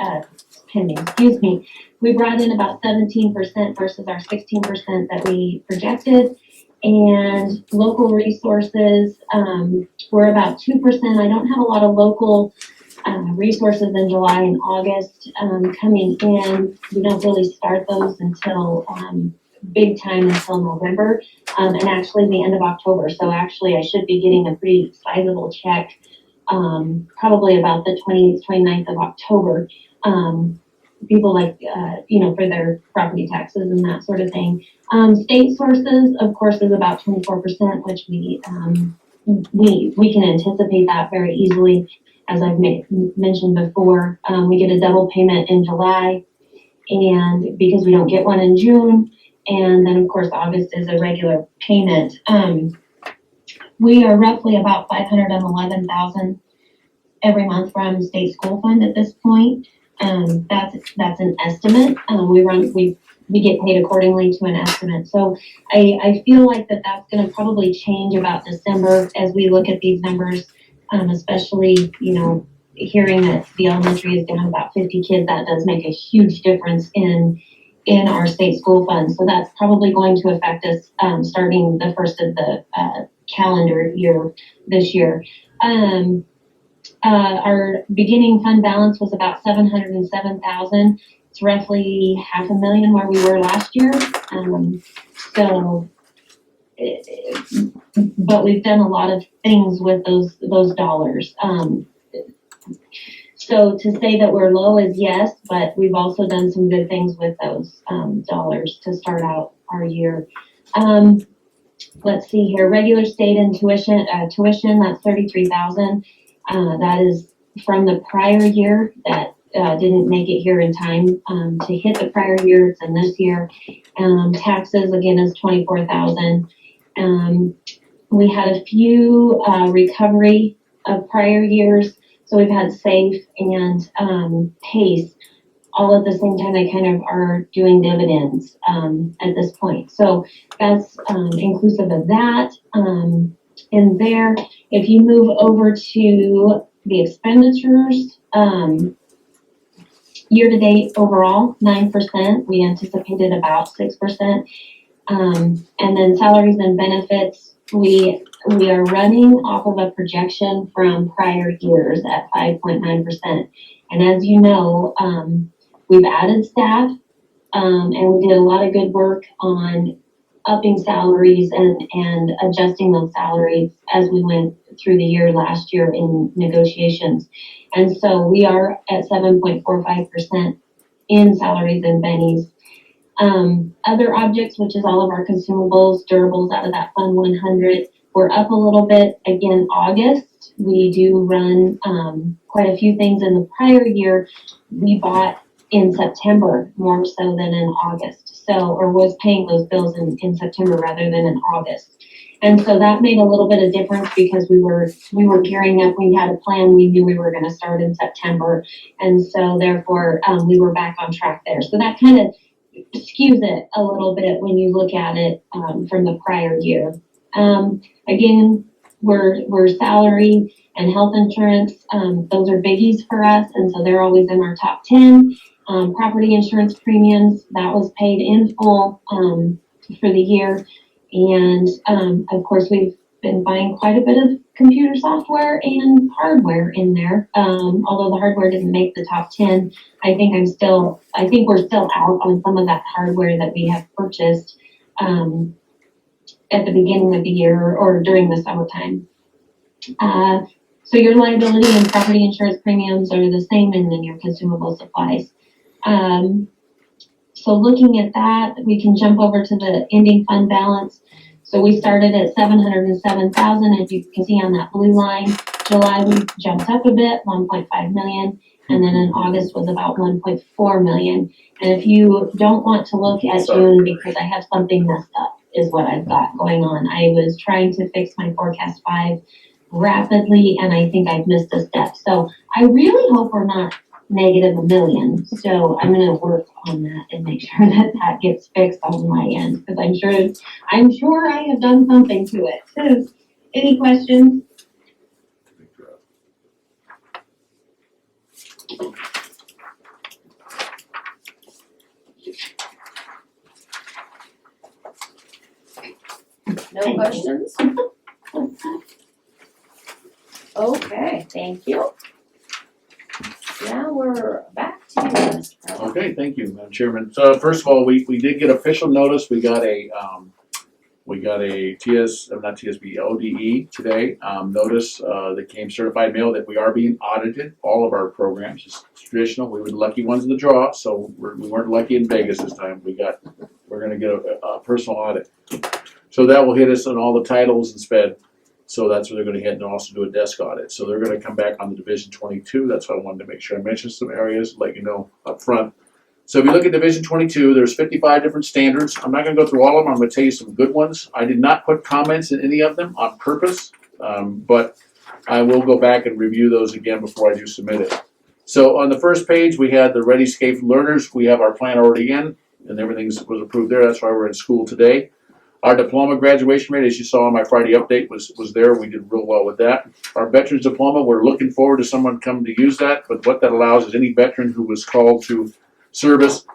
[SPEAKER 10] we brought in about 17% versus our 16% that we projected. And local resources, we're about 2%. I don't have a lot of local resources in July and August coming in. We don't really start those until big time until November, and actually the end of October. So actually I should be getting a pretty sizable check probably about the 28th, 29th of October. people like, for their property taxes and that sort of thing. State sources, of course, is about 24%, which we can anticipate that very easily. As I've mentioned before, we get a double payment in July, and because we don't get one in June, and then of course August is a regular payment. We are roughly about $511,000 every month from state school fund at this point. That's an estimate. We get paid accordingly to an estimate. So I feel like that's going to probably change about December as we look at these numbers, especially, hearing that the elementary is down about 50 kids. That does make a huge difference in our state school fund. So that's probably going to affect us starting the first of the calendar year this year. Our beginning fund balance was about $707,000. It's roughly $500,000 where we were last year. But we've done a lot of things with those dollars. So to say that we're low is yes, but we've also done some good things with those dollars to start out our year. Let's see here, regular state and tuition, that's $33,000. That is from the prior year that didn't make it here in time to hit the prior year. It's in this year. Taxes again is $24,000. We had a few recovery of prior years. So we've had SAFE and PACE all at the same time. They kind of are doing dividends at this point. So that's inclusive of that. In there, if you move over to the expenditures, year to date overall, 9%. We anticipated about 6%. And then salaries and benefits, we are running off of a projection from prior years at 5.9%. And as you know, we've added staff, and we did a lot of good work on upping salaries and adjusting those salaries as we went through the year last year in negotiations. And so we are at 7.45% in salaries and bennies. Other objects, which is all of our consumables, durables out of that Fund 100, we're up a little bit. Again, August, we do run quite a few things in the prior year. We bought in September more so than in August. So, or was paying those bills in September rather than in August. And so that made a little bit of difference because we were gearing up. We had a plan. We knew we were going to start in September. And so therefore we were back on track there. So that kind of skews it a little bit when you look at it from the prior year. Again, we're salary and health insurance. Those are biggies for us. And so they're always in our top 10. Property insurance premiums, that was paid in full for the year. And of course, we've been buying quite a bit of computer software and hardware in there. Although the hardware didn't make the top 10, I think we're still out on some of that hardware that we have purchased at the beginning of the year or during the summertime. So your liability and property insurance premiums are the same, and then your consumable supplies. So looking at that, we can jump over to the ending fund balance. So we started at $707,000, as you can see on that blue line. July, we jumped up a bit, 1.5 million. And then in August was about 1.4 million. And if you don't want to look at June, because I have something messed up, is what I've got going on. I was trying to fix my forecast 5 rapidly, and I think I've missed a step. So I really hope we're not negative $1 million. So I'm going to work on that and make sure that gets fixed on my end, because I'm sure I have done something to it. So, any questions?
[SPEAKER 1] No questions? Okay, thank you. Now we're back to you, Mr. President.
[SPEAKER 4] Okay, thank you, Madam Chairman. So first of all, we did get official notice. We got a We got a ODE today, notice, that came certified mail that we are being audited, all of our programs. It's traditional, we were the lucky ones in the draw, so we weren't lucky in Vegas this time. We're gonna get a personal audit. So that will hit us on all the titles and sped. So that's where they're gonna hit, and they'll also do a desk audit. So they're gonna come back on the Division 22. That's why I wanted to make sure I mentioned some areas, let you know up front. So if you look at Division 22, there's 55 different standards. I'm not gonna go through all of them. I'm gonna tell you some good ones. I did not put comments in any of them on purpose, but I will go back and review those again before I do submit it. So on the first page, we had the Ready Scape learners. We have our plan already in, and everything was approved there. That's why we're in school today. Our diploma graduation rate, as you saw on my Friday update, was there. We did real well with that. Our veterans diploma, we're looking forward to someone coming to use that, but what that allows is any veteran who was called to service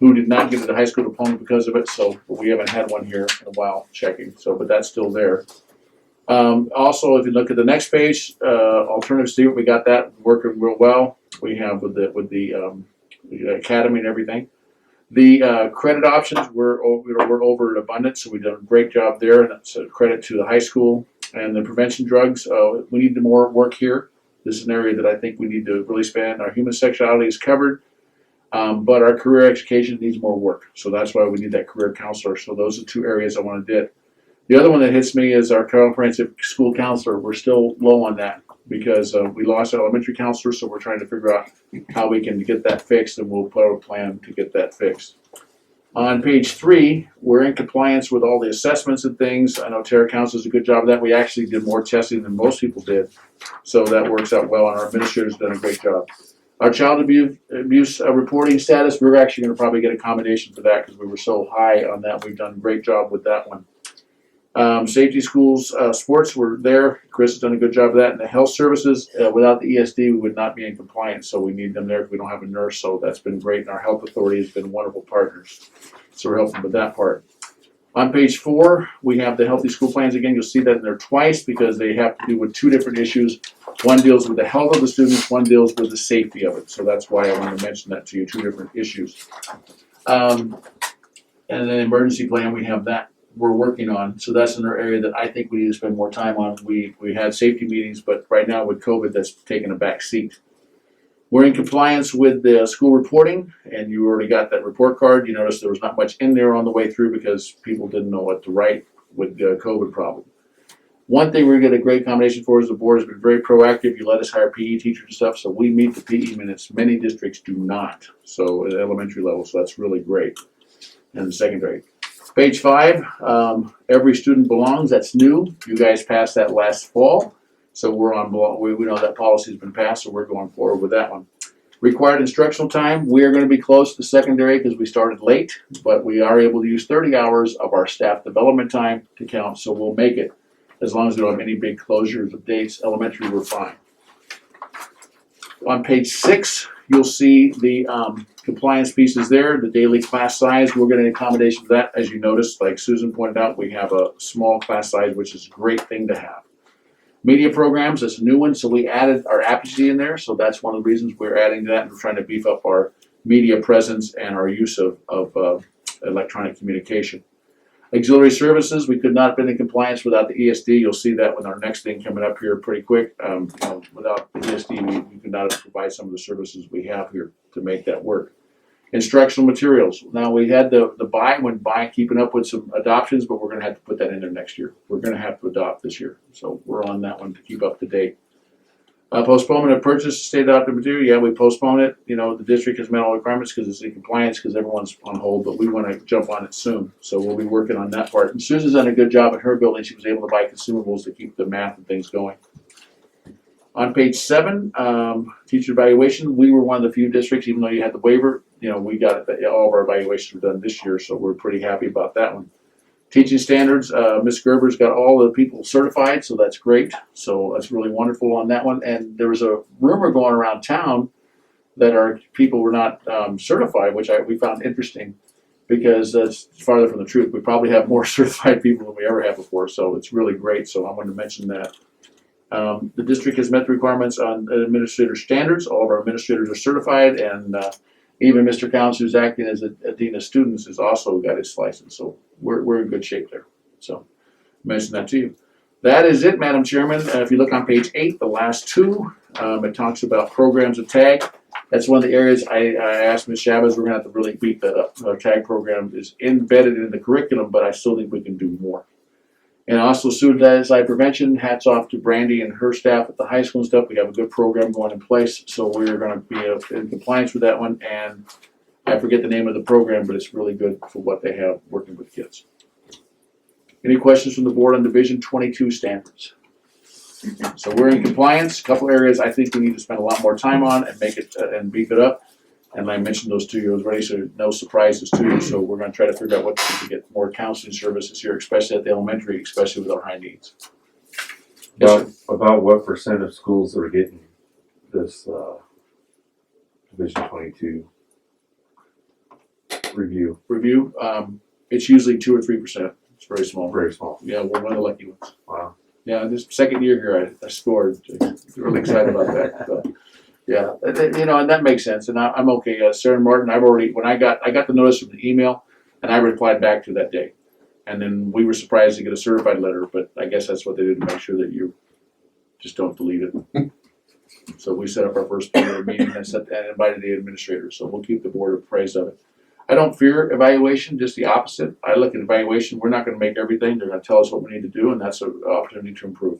[SPEAKER 4] who did not get a high school diploma because of it, so we haven't had one here in a while checking, so, but that's still there. Also, if you look at the next page, alternative student, we got that working real well. We have with the academy and everything. The credit options we're over in abundance, so we've done a great job there, and that's a credit to the high school. And the prevention drugs, we need more work here. This is an area that I think we need to really expand. Our human sexuality is covered. But our career education needs more work. So that's why we need that career counselor. So those are two areas I want to do. The other one that hits me is our comprehensive school counselor. We're still low on that because we lost our elementary counselor. So we're trying to figure out how we can get that fixed, and we'll put out a plan to get that fixed. On page 3, we're in compliance with all the assessments and things. I know Terra Council does a good job of that. We actually did more testing than most people did. So that works out well, and our administrators done a great job. Our child abuse reporting status, we're actually going to probably get a commendation for that because we were so high on that. We've done a great job with that one. Safety schools, sports were there. Chris has done a good job of that. And the health services, without the ESD, we would not be in compliance. So we need them there if we don't have a nurse. So that's been great. And our health authority has been wonderful partners. So we're helping with that part. On page 4, we have the healthy school plans. Again, you'll see that in there twice because they have to do with 2 different issues. One deals with the health of the students, one deals with the safety of it. So that's why I wanted to mention that to you, 2 different issues. And then emergency plan, we have that we're working on. So that's another area that I think we need to spend more time on. We had safety meetings, but right now with COVID, that's taken a back seat. We're in compliance with the school reporting, and you already got that report card. You notice there was not much in there on the way through because people didn't know what to write with the COVID problem. One thing we're getting a great combination for is the board has been very proactive. You let us hire PE teachers and stuff, so we meet the PE minutes. Many districts do not, so at elementary level, so that's really great. And secondary. Page 5, every student belongs. That's new. You guys passed that last fall, so we're on. We know that policy has been passed, so we're going forward with that one. Required instructional time. We are going to be close to secondary because we started late, but we are able to use 30 hours of our staff development time to count, so we'll make it. As long as we don't have any big closures of dates, elementary, we're fine. On page 6, you'll see the compliance pieces there, the daily class size. We're getting accommodation for that. As you noticed, like Susan pointed out, we have a small class size, which is a great thing to have. Media programs, that's a new one, so we added our apogee in there, so that's one of the reasons we're adding that, and we're trying to beef up our media presence and our use of electronic communication. Auxiliary services, we could not have been in compliance without the ESD. You'll see that with our next thing coming up here pretty quick. Without the ESD, we could not provide some of the services we have here to make that work. Instructional materials. Now, we had the keeping up with some adoptions, but we're going to have to put that in there next year. We're going to have to adopt this year. So we're on that one to keep up to date. Postponement of purchase state adopted material. Yeah, we postpone it. You know, the district has met all requirements because it's in compliance because everyone's on hold, but we want to jump on it soon. So we'll be working on that part. And Susan's done a good job at her building. She was able to buy consumables to keep the math and things going. On page 7, teacher evaluation. We were one of the few districts, even though you had the waiver, you know, we got it, all of our evaluations were done this year, so we're pretty happy about that one. Teaching standards, Ms. Gerber's got all the people certified, so that's great. So that's really wonderful on that one. And there was a rumor going around town that our people were not certified, which we found interesting because that's farther from the truth. We probably have more certified people than we ever have before, so it's really great. So I wanted to mention that. The district has met the requirements on administrator standards. All of our administrators are certified, and even Mr. Counts, who's acting as a dean of students, has also got his license. So we're in good shape there. So, mention that to you. That is it, Madam Chairman. If you look on page 8, the last two, it talks about programs of TAG. That's one of the areas I asked Ms. Chavez, we're gonna have to really beat that up. Our TAG program is embedded in the curriculum, but I still think we can do more. And also suicide prevention, hats off to Brandy and her staff at the high school and stuff. We have a good program going in place, so we're gonna be in compliance with that one. And I forget the name of the program, but it's really good for what they have working with kids. Any questions from the board on Division 22 standards? So we're in compliance. A couple areas I think we need to spend a lot more time on and make it and beef it up. And I mentioned those to you already, so no surprises to you. So we're going to try to figure out what to get more counseling services here, especially at the elementary, especially with our high needs.
[SPEAKER 2] About what percent of schools are getting this Division 22 review?
[SPEAKER 4] It's usually 2 or 3%. It's very small.
[SPEAKER 2] Very small.
[SPEAKER 4] Yeah, we're one of the lucky ones.
[SPEAKER 2] Wow.
[SPEAKER 4] Yeah, this second year here, I scored. Really excited about that. But yeah, and that makes sense. And I'm okay. Sarah Martin, when I got the notice from the email, and I replied back to that day. And then we were surprised to get a certified letter, but I guess that's what they did to make sure that you just don't delete it. So we set up our first board meeting and invited the administrator. So we'll keep the board appraised of it. I don't fear evaluation, just the opposite. I look at evaluation, we're not gonna make everything, they're gonna tell us what we need to do, and that's an opportunity to improve.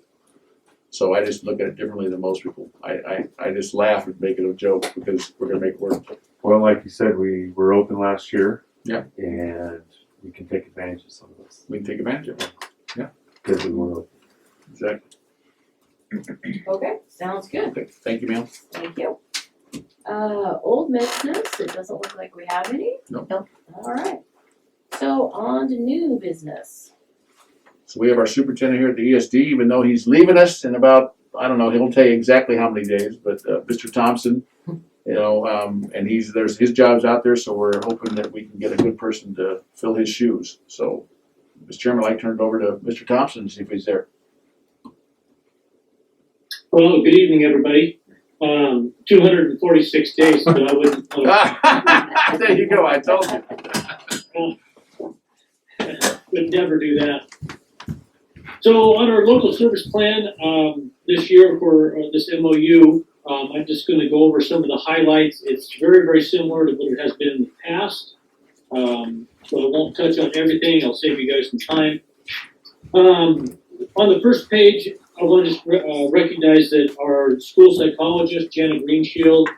[SPEAKER 4] So I just look at it differently than most people. I just laugh and make it a joke because we're gonna make it work.
[SPEAKER 2] Well, like you said, we were open last year.
[SPEAKER 4] Yeah.
[SPEAKER 2] And we can take advantage of some of this.
[SPEAKER 4] We can take advantage of it. Yeah.
[SPEAKER 2] Because we were open.
[SPEAKER 4] Exactly.
[SPEAKER 1] Okay, sounds good.
[SPEAKER 4] Okay, thank you, ma'am.
[SPEAKER 1] Thank you. Old business, it doesn't look like we have any.
[SPEAKER 4] Nope.
[SPEAKER 1] All right. So on to new business.
[SPEAKER 4] So we have our superintendent here at the ESD, even though he's leaving us in about, I don't know, he'll tell you exactly how many days, but Mr. Thompson, and there's his job's out there, so we're hoping that we can get a good person to fill his shoes. So, Mr. Chairman, I'd like to turn it over to Mr. Thompson and see if he's there.
[SPEAKER 11] Well, good evening, everybody. 246 days, but I wouldn't.
[SPEAKER 4] There you go, I told you.
[SPEAKER 11] Would never do that. So on our local service plan, this year for this MOU, I'm just going to go over some of the highlights. It's very, very similar to what it has been in the past. So I won't touch on everything. I'll save you guys some time. On the first page, I want to just recognize that our school psychologist, Janet Greenshield,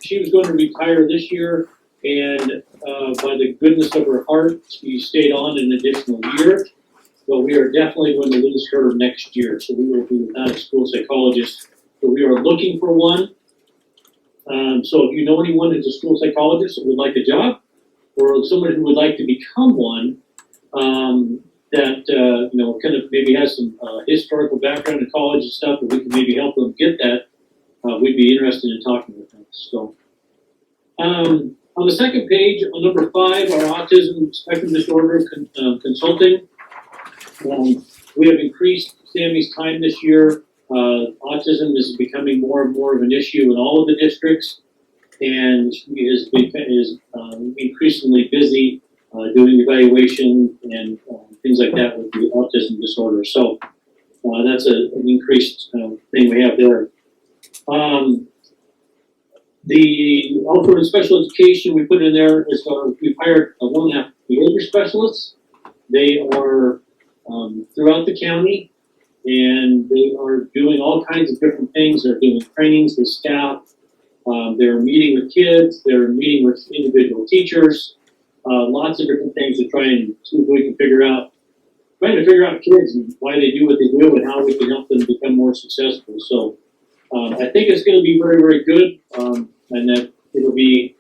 [SPEAKER 11] she was going to retire this year, and by the goodness of her heart, she stayed on an additional year. But we are definitely going to lose her next year, so we will be without a school psychologist. But we are looking for one. So if you know anyone who's a school psychologist that would like a job, or someone who would like to become one, that kind of maybe has some historical background in college and stuff, and we can maybe help them get that, we'd be interested in talking with them. So, on the second page, on number 5, our autism spectrum disorder consulting. We have increased Sammy's time this year. Autism is becoming more and more of an issue in all of the districts, and she is increasingly busy doing evaluation and things like that with the autism disorder. So that's an increased thing we have there. The also in special education we put in there is we've hired 1.5 behavior specialists. They are throughout the county, and they are doing all kinds of different things. They're doing trainings with staff. They're meeting with kids. They're meeting with individual teachers. Lots of different things to try and see if we can figure out kids and why they do what they do and how we can help them become more successful. So I think it's going to be very, very good, and that it'll be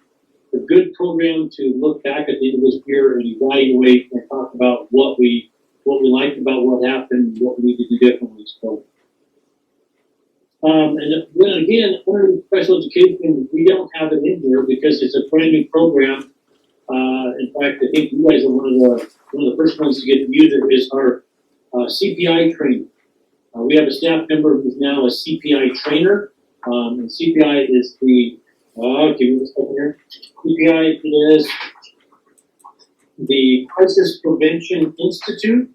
[SPEAKER 11] a good program to look back at the end of this year and evaluate and talk about what we liked about what happened, what we need to do differently. So, and then again, under special education, we don't have it in here because it's a brand new program. In fact, I think you guys are one of the first ones to get to use it is our Cpi Trainer. We have a staff member who's now a Cpi Trainer, and Cpi is the give me a second here. Cpi is the Crisis Prevention Institute.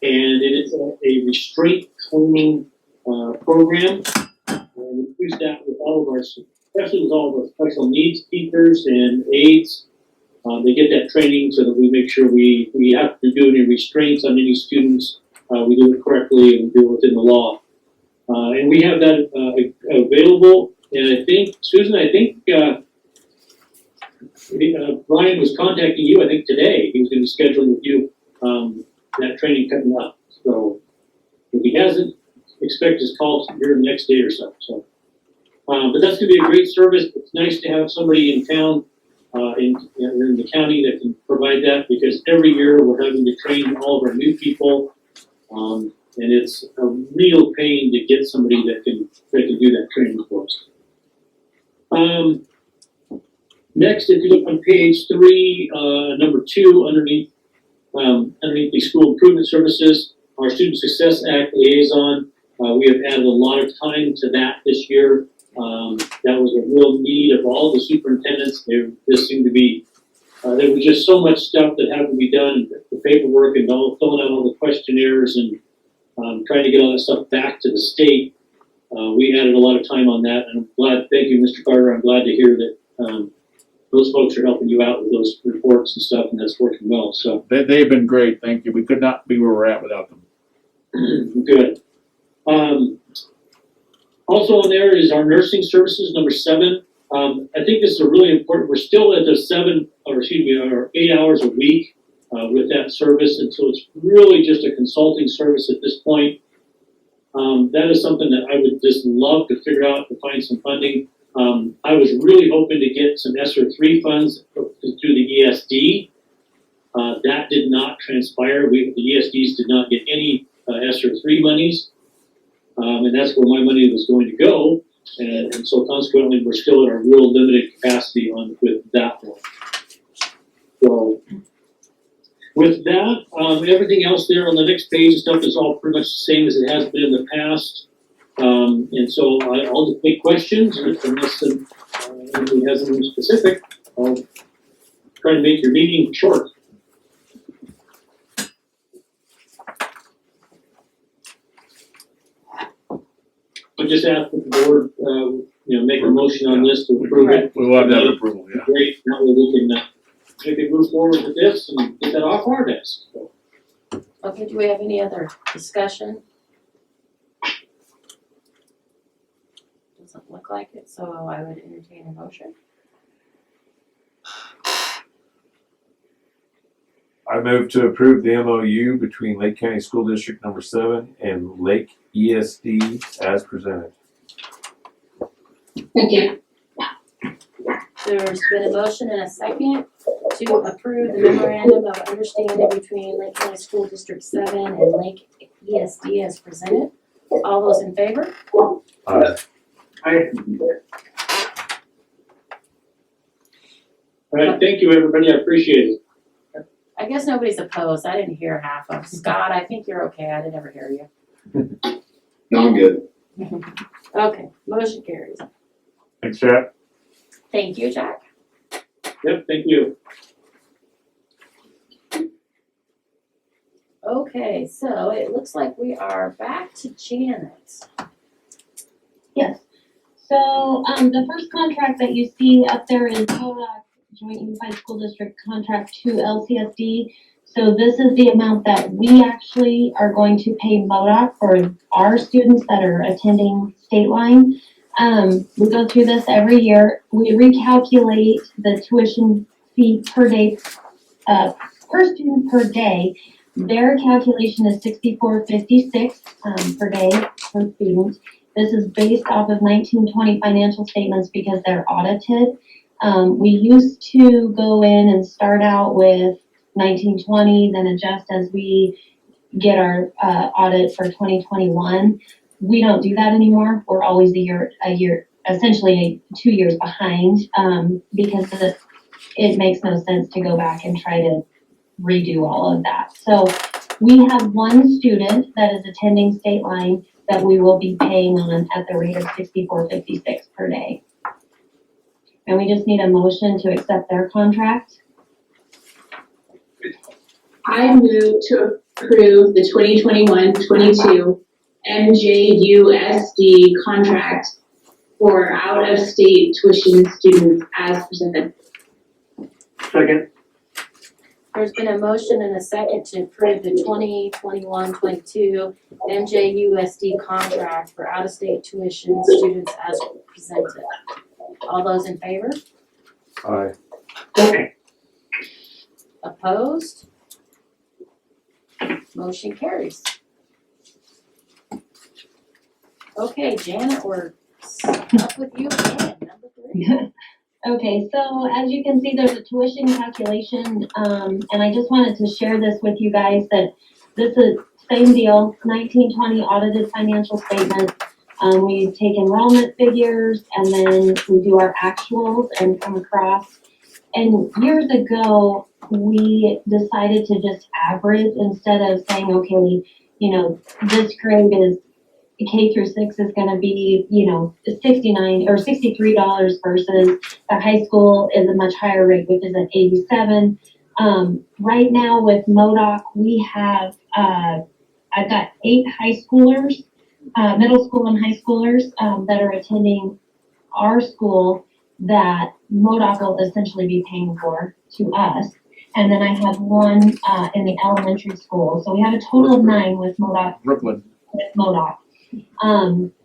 [SPEAKER 11] and it is a restraint training program. We use that with all of our, especially with all of our special needs teachers and aides. They get that training so that we make sure we have to do any restraints on any students. We do it correctly and we do it within the law. And we have that available. And I think, Susan, Brian was contacting you, I think today. He was going to schedule with you that training coming up. So if he hasn't, expect his call here the next day or so. But that's going to be a great service. It's nice to have somebody in town, in the county that can provide that, because every year we're having to train all of our new people. And it's a real pain to get somebody that can do that training for us. Next, if you look on page 3, number 2, underneath the school improvement services, our Student Success Act liaison, we have added a lot of time to that this year. That was a real need of all the superintendents. There just seemed to be, there was just so much stuff that had to be done, the paperwork and filling out all the questionnaires and trying to get all that stuff back to the state. We added a lot of time on that, and I'm glad, thank you, Mr. Carter, I'm glad to hear that those folks are helping you out with those reports and stuff, and that's working well. So
[SPEAKER 4] They've been great, thank you. We could not be where we're at without them.
[SPEAKER 11] good. Also on there is our nursing services, number 7. I think this is a really important, we're still at the 8 hours a week with that service, and so it's really just a consulting service at this point. That is something that I would just love to figure out to find some funding. I was really hoping to get some ESSER 3 funds through the ESD. That did not transpire. The ESDs did not get any ESSER 3 monies, and that's where my money was going to go. And so consequently, we're still at a real limited capacity with that one. So with that, everything else there on the next page, stuff is all pretty much the same as it has been in the past. And so I'll just take questions, unless anybody has anything specific. I'll try to make your meeting short. But just ask the board, make a motion on this to approve it.
[SPEAKER 4] We'll have that approval, yeah.
[SPEAKER 11] Great, now we can move forward with this and get that off our desk. So.
[SPEAKER 1] Okay, do we have any other discussion? Doesn't look like it, so I would entertain a motion.
[SPEAKER 2] I move to approve the MOU between Lake County School District number 7 and Lake ESD as presented.
[SPEAKER 6] Thank you.
[SPEAKER 1] There's been a motion and a second to approve the memorandum of understanding between Lake County School District 7 and Lake ESD as presented. All those in favor?
[SPEAKER 2] Aye.
[SPEAKER 11] All right, thank you, everybody. I appreciate it.
[SPEAKER 1] I guess nobody's opposed. I didn't hear half of. Scott, I think you're okay. I didn't ever hear you.
[SPEAKER 3] No, I'm good.
[SPEAKER 1] Okay, motion carries.
[SPEAKER 2] Thanks, Jack.
[SPEAKER 1] Thank you, Jack.
[SPEAKER 11] Yep, thank you.
[SPEAKER 1] Okay, so it looks like we are back to Janet.
[SPEAKER 10] Yes. So, the first contract that you see up there is CODAC Joint Unified School District Contract to LCSD. So this is the amount that we actually are going to pay MODOC for our students that are attending state line. We go through this every year. We recalculate the tuition fee per day, per student per day. Their calculation is $64.56 per day per student. This is based off of 1920 financial statements because they're audited. We used to go in and start out with 1920, then adjust as we get our audit for 2021. We don't do that anymore. We're always a year, essentially 2 years behind, because it makes no sense to go back and try to redo all of that. So we have one student that is attending state line that we will be paying on at the rate of $64.56 per day. And we just need a motion to accept their contract.
[SPEAKER 6] I move to approve the 2021-22 MJUSD contract for out-of-state tuition students as presented.
[SPEAKER 7] Second.
[SPEAKER 1] There's been a motion and a second to approve the 2021-22 MJUSD contract for out-of-state tuition students as presented. All those in favor?
[SPEAKER 2] Aye.
[SPEAKER 7] Okay.
[SPEAKER 1] Opposed? Motion carries. Okay, Janet, we're up with you again, number 3.
[SPEAKER 10] Okay, so as you can see, there's a tuition calculation, and I just wanted to share this with you guys that this is same deal, 1920 audited financial statement. We take enrollment figures and then we do our actuals and come across. And years ago, we decided to just average instead of saying, okay, you know, this grade is K through 6 is gonna be, you know, $69 or $63 versus the high school is a much higher rate, which is at 87. Right now with MODOC, we have, I've got 8 high schoolers, middle school and high schoolers, that are attending our school that MODOC will essentially be paying for to us. And then I have 1, in the elementary school. So we have a total of 9 with MODOC.
[SPEAKER 4] Brooklyn.
[SPEAKER 10] With MODOC.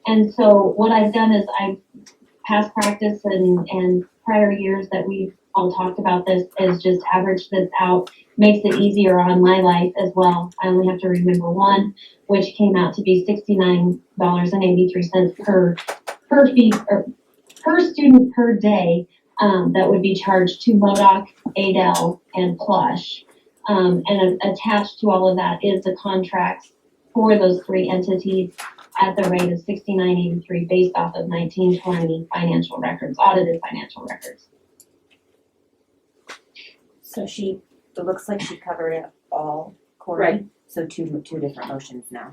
[SPEAKER 10] And so what I've done is I've past practice and prior years that we've all talked about this is just average this out, makes it easier on my life as well. I only have to remember 1, which came out to be $69.83 per fee or per student per day, that would be charged to MODOC, ADEL, and Plush. And attached to all of that is the contracts for those 3 entities at the rate of $69.83 based off of 1920 financial records, audited financial records.
[SPEAKER 5] So it looks like she covered it all, Corey.
[SPEAKER 1] Right.
[SPEAKER 5] So two different motions now,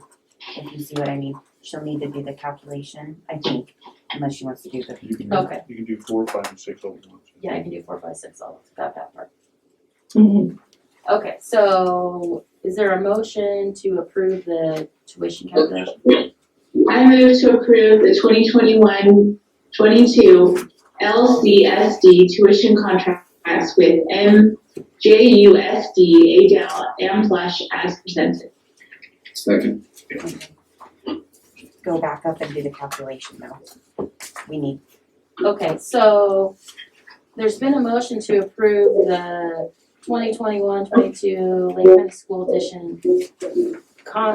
[SPEAKER 5] if you see what I mean. She'll need to do the calculation, I think, unless she wants to do the.
[SPEAKER 4] You can
[SPEAKER 1] Okay.
[SPEAKER 4] You can do 4, 5, and 6 all at once.
[SPEAKER 1] Yeah, I can do 4, 5, 6, all got that part.
[SPEAKER 10] Mm-hmm.
[SPEAKER 1] Okay, so is there a motion to approve the tuition calculation?
[SPEAKER 6] I move to approve the 2021-22 LCSD tuition contracts with MJUSD, ADEL, and Plush as presented.
[SPEAKER 3] Second.
[SPEAKER 5] Go back up and do the calculation though. We need.
[SPEAKER 1] Okay, so there's been a motion to approve the 2021-22 Lake County School Edition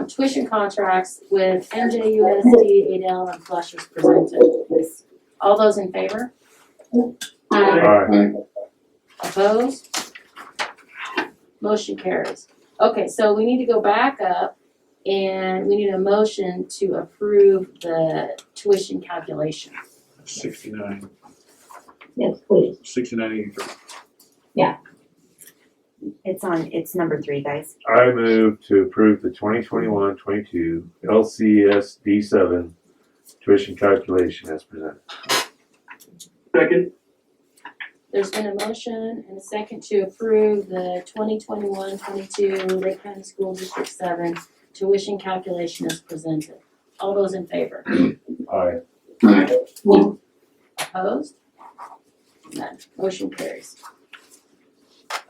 [SPEAKER 1] tuition contracts with MJUSD, ADEL, and Plush as presented. All those in favor?
[SPEAKER 2] Aye.
[SPEAKER 1] Opposed? Motion carries. Okay, so we need to go back up and we need a motion to approve the tuition calculation.
[SPEAKER 4] 69,
[SPEAKER 10] Yes, please.
[SPEAKER 4] 69.83.
[SPEAKER 5] It's number 3, guys.
[SPEAKER 2] I move to approve the 2021-22 LCSD 7 tuition calculation as presented.
[SPEAKER 7] Second.
[SPEAKER 1] There's been a motion and a second to approve the 2021-22 Lake County School District 7 tuition calculation as presented. All those in favor?
[SPEAKER 2] Aye.
[SPEAKER 3] Aye.
[SPEAKER 1] Opposed? None. Motion carries.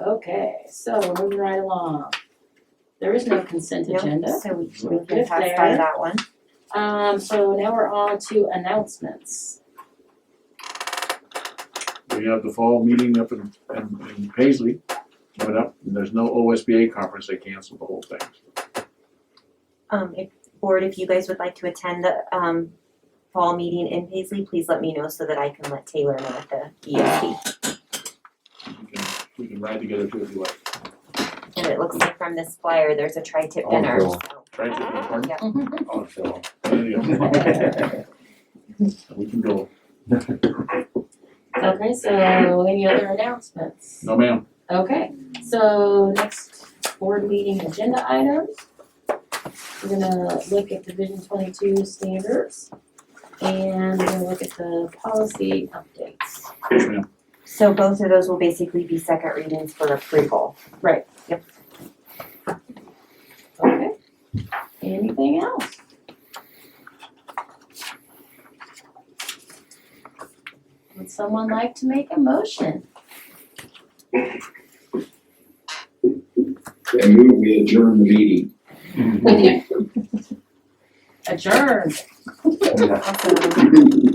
[SPEAKER 1] Okay, so moving right along. There is no consent agenda.
[SPEAKER 5] So we
[SPEAKER 1] We're
[SPEAKER 5] can
[SPEAKER 1] good
[SPEAKER 5] pass
[SPEAKER 1] there.
[SPEAKER 5] by that one.
[SPEAKER 1] So now we're on to announcements.
[SPEAKER 4] We have the fall meeting up in Paisley coming up, and there's no OSBA conference, they canceled the whole thing.
[SPEAKER 5] If you guys would like to attend the fall meeting in Paisley, please let me know so that I can let Taylor know at the ESD.
[SPEAKER 4] We can ride together too if you like.
[SPEAKER 5] And it looks like from this flyer, there's a tri-tip
[SPEAKER 2] Oh,
[SPEAKER 5] dinner,
[SPEAKER 2] cool.
[SPEAKER 5] so.
[SPEAKER 4] Try to get part.
[SPEAKER 5] Yep.
[SPEAKER 2] Oh, Phil.
[SPEAKER 4] We can go.
[SPEAKER 1] Okay, so any other announcements?
[SPEAKER 4] No, ma'am.
[SPEAKER 1] Okay, so next board meeting agenda items. We're gonna look at Division 22 standards and we're gonna look at the policy updates.
[SPEAKER 4] Yes, ma'am.
[SPEAKER 5] So both of those will basically be second readings for approval.
[SPEAKER 1] Right.
[SPEAKER 5] Yep.
[SPEAKER 1] Okay. Anything else? Would someone like to make a motion?
[SPEAKER 3] I move we adjourn the meeting.
[SPEAKER 1] Adjourned.
[SPEAKER 2] Yeah.
[SPEAKER 5] Awesome.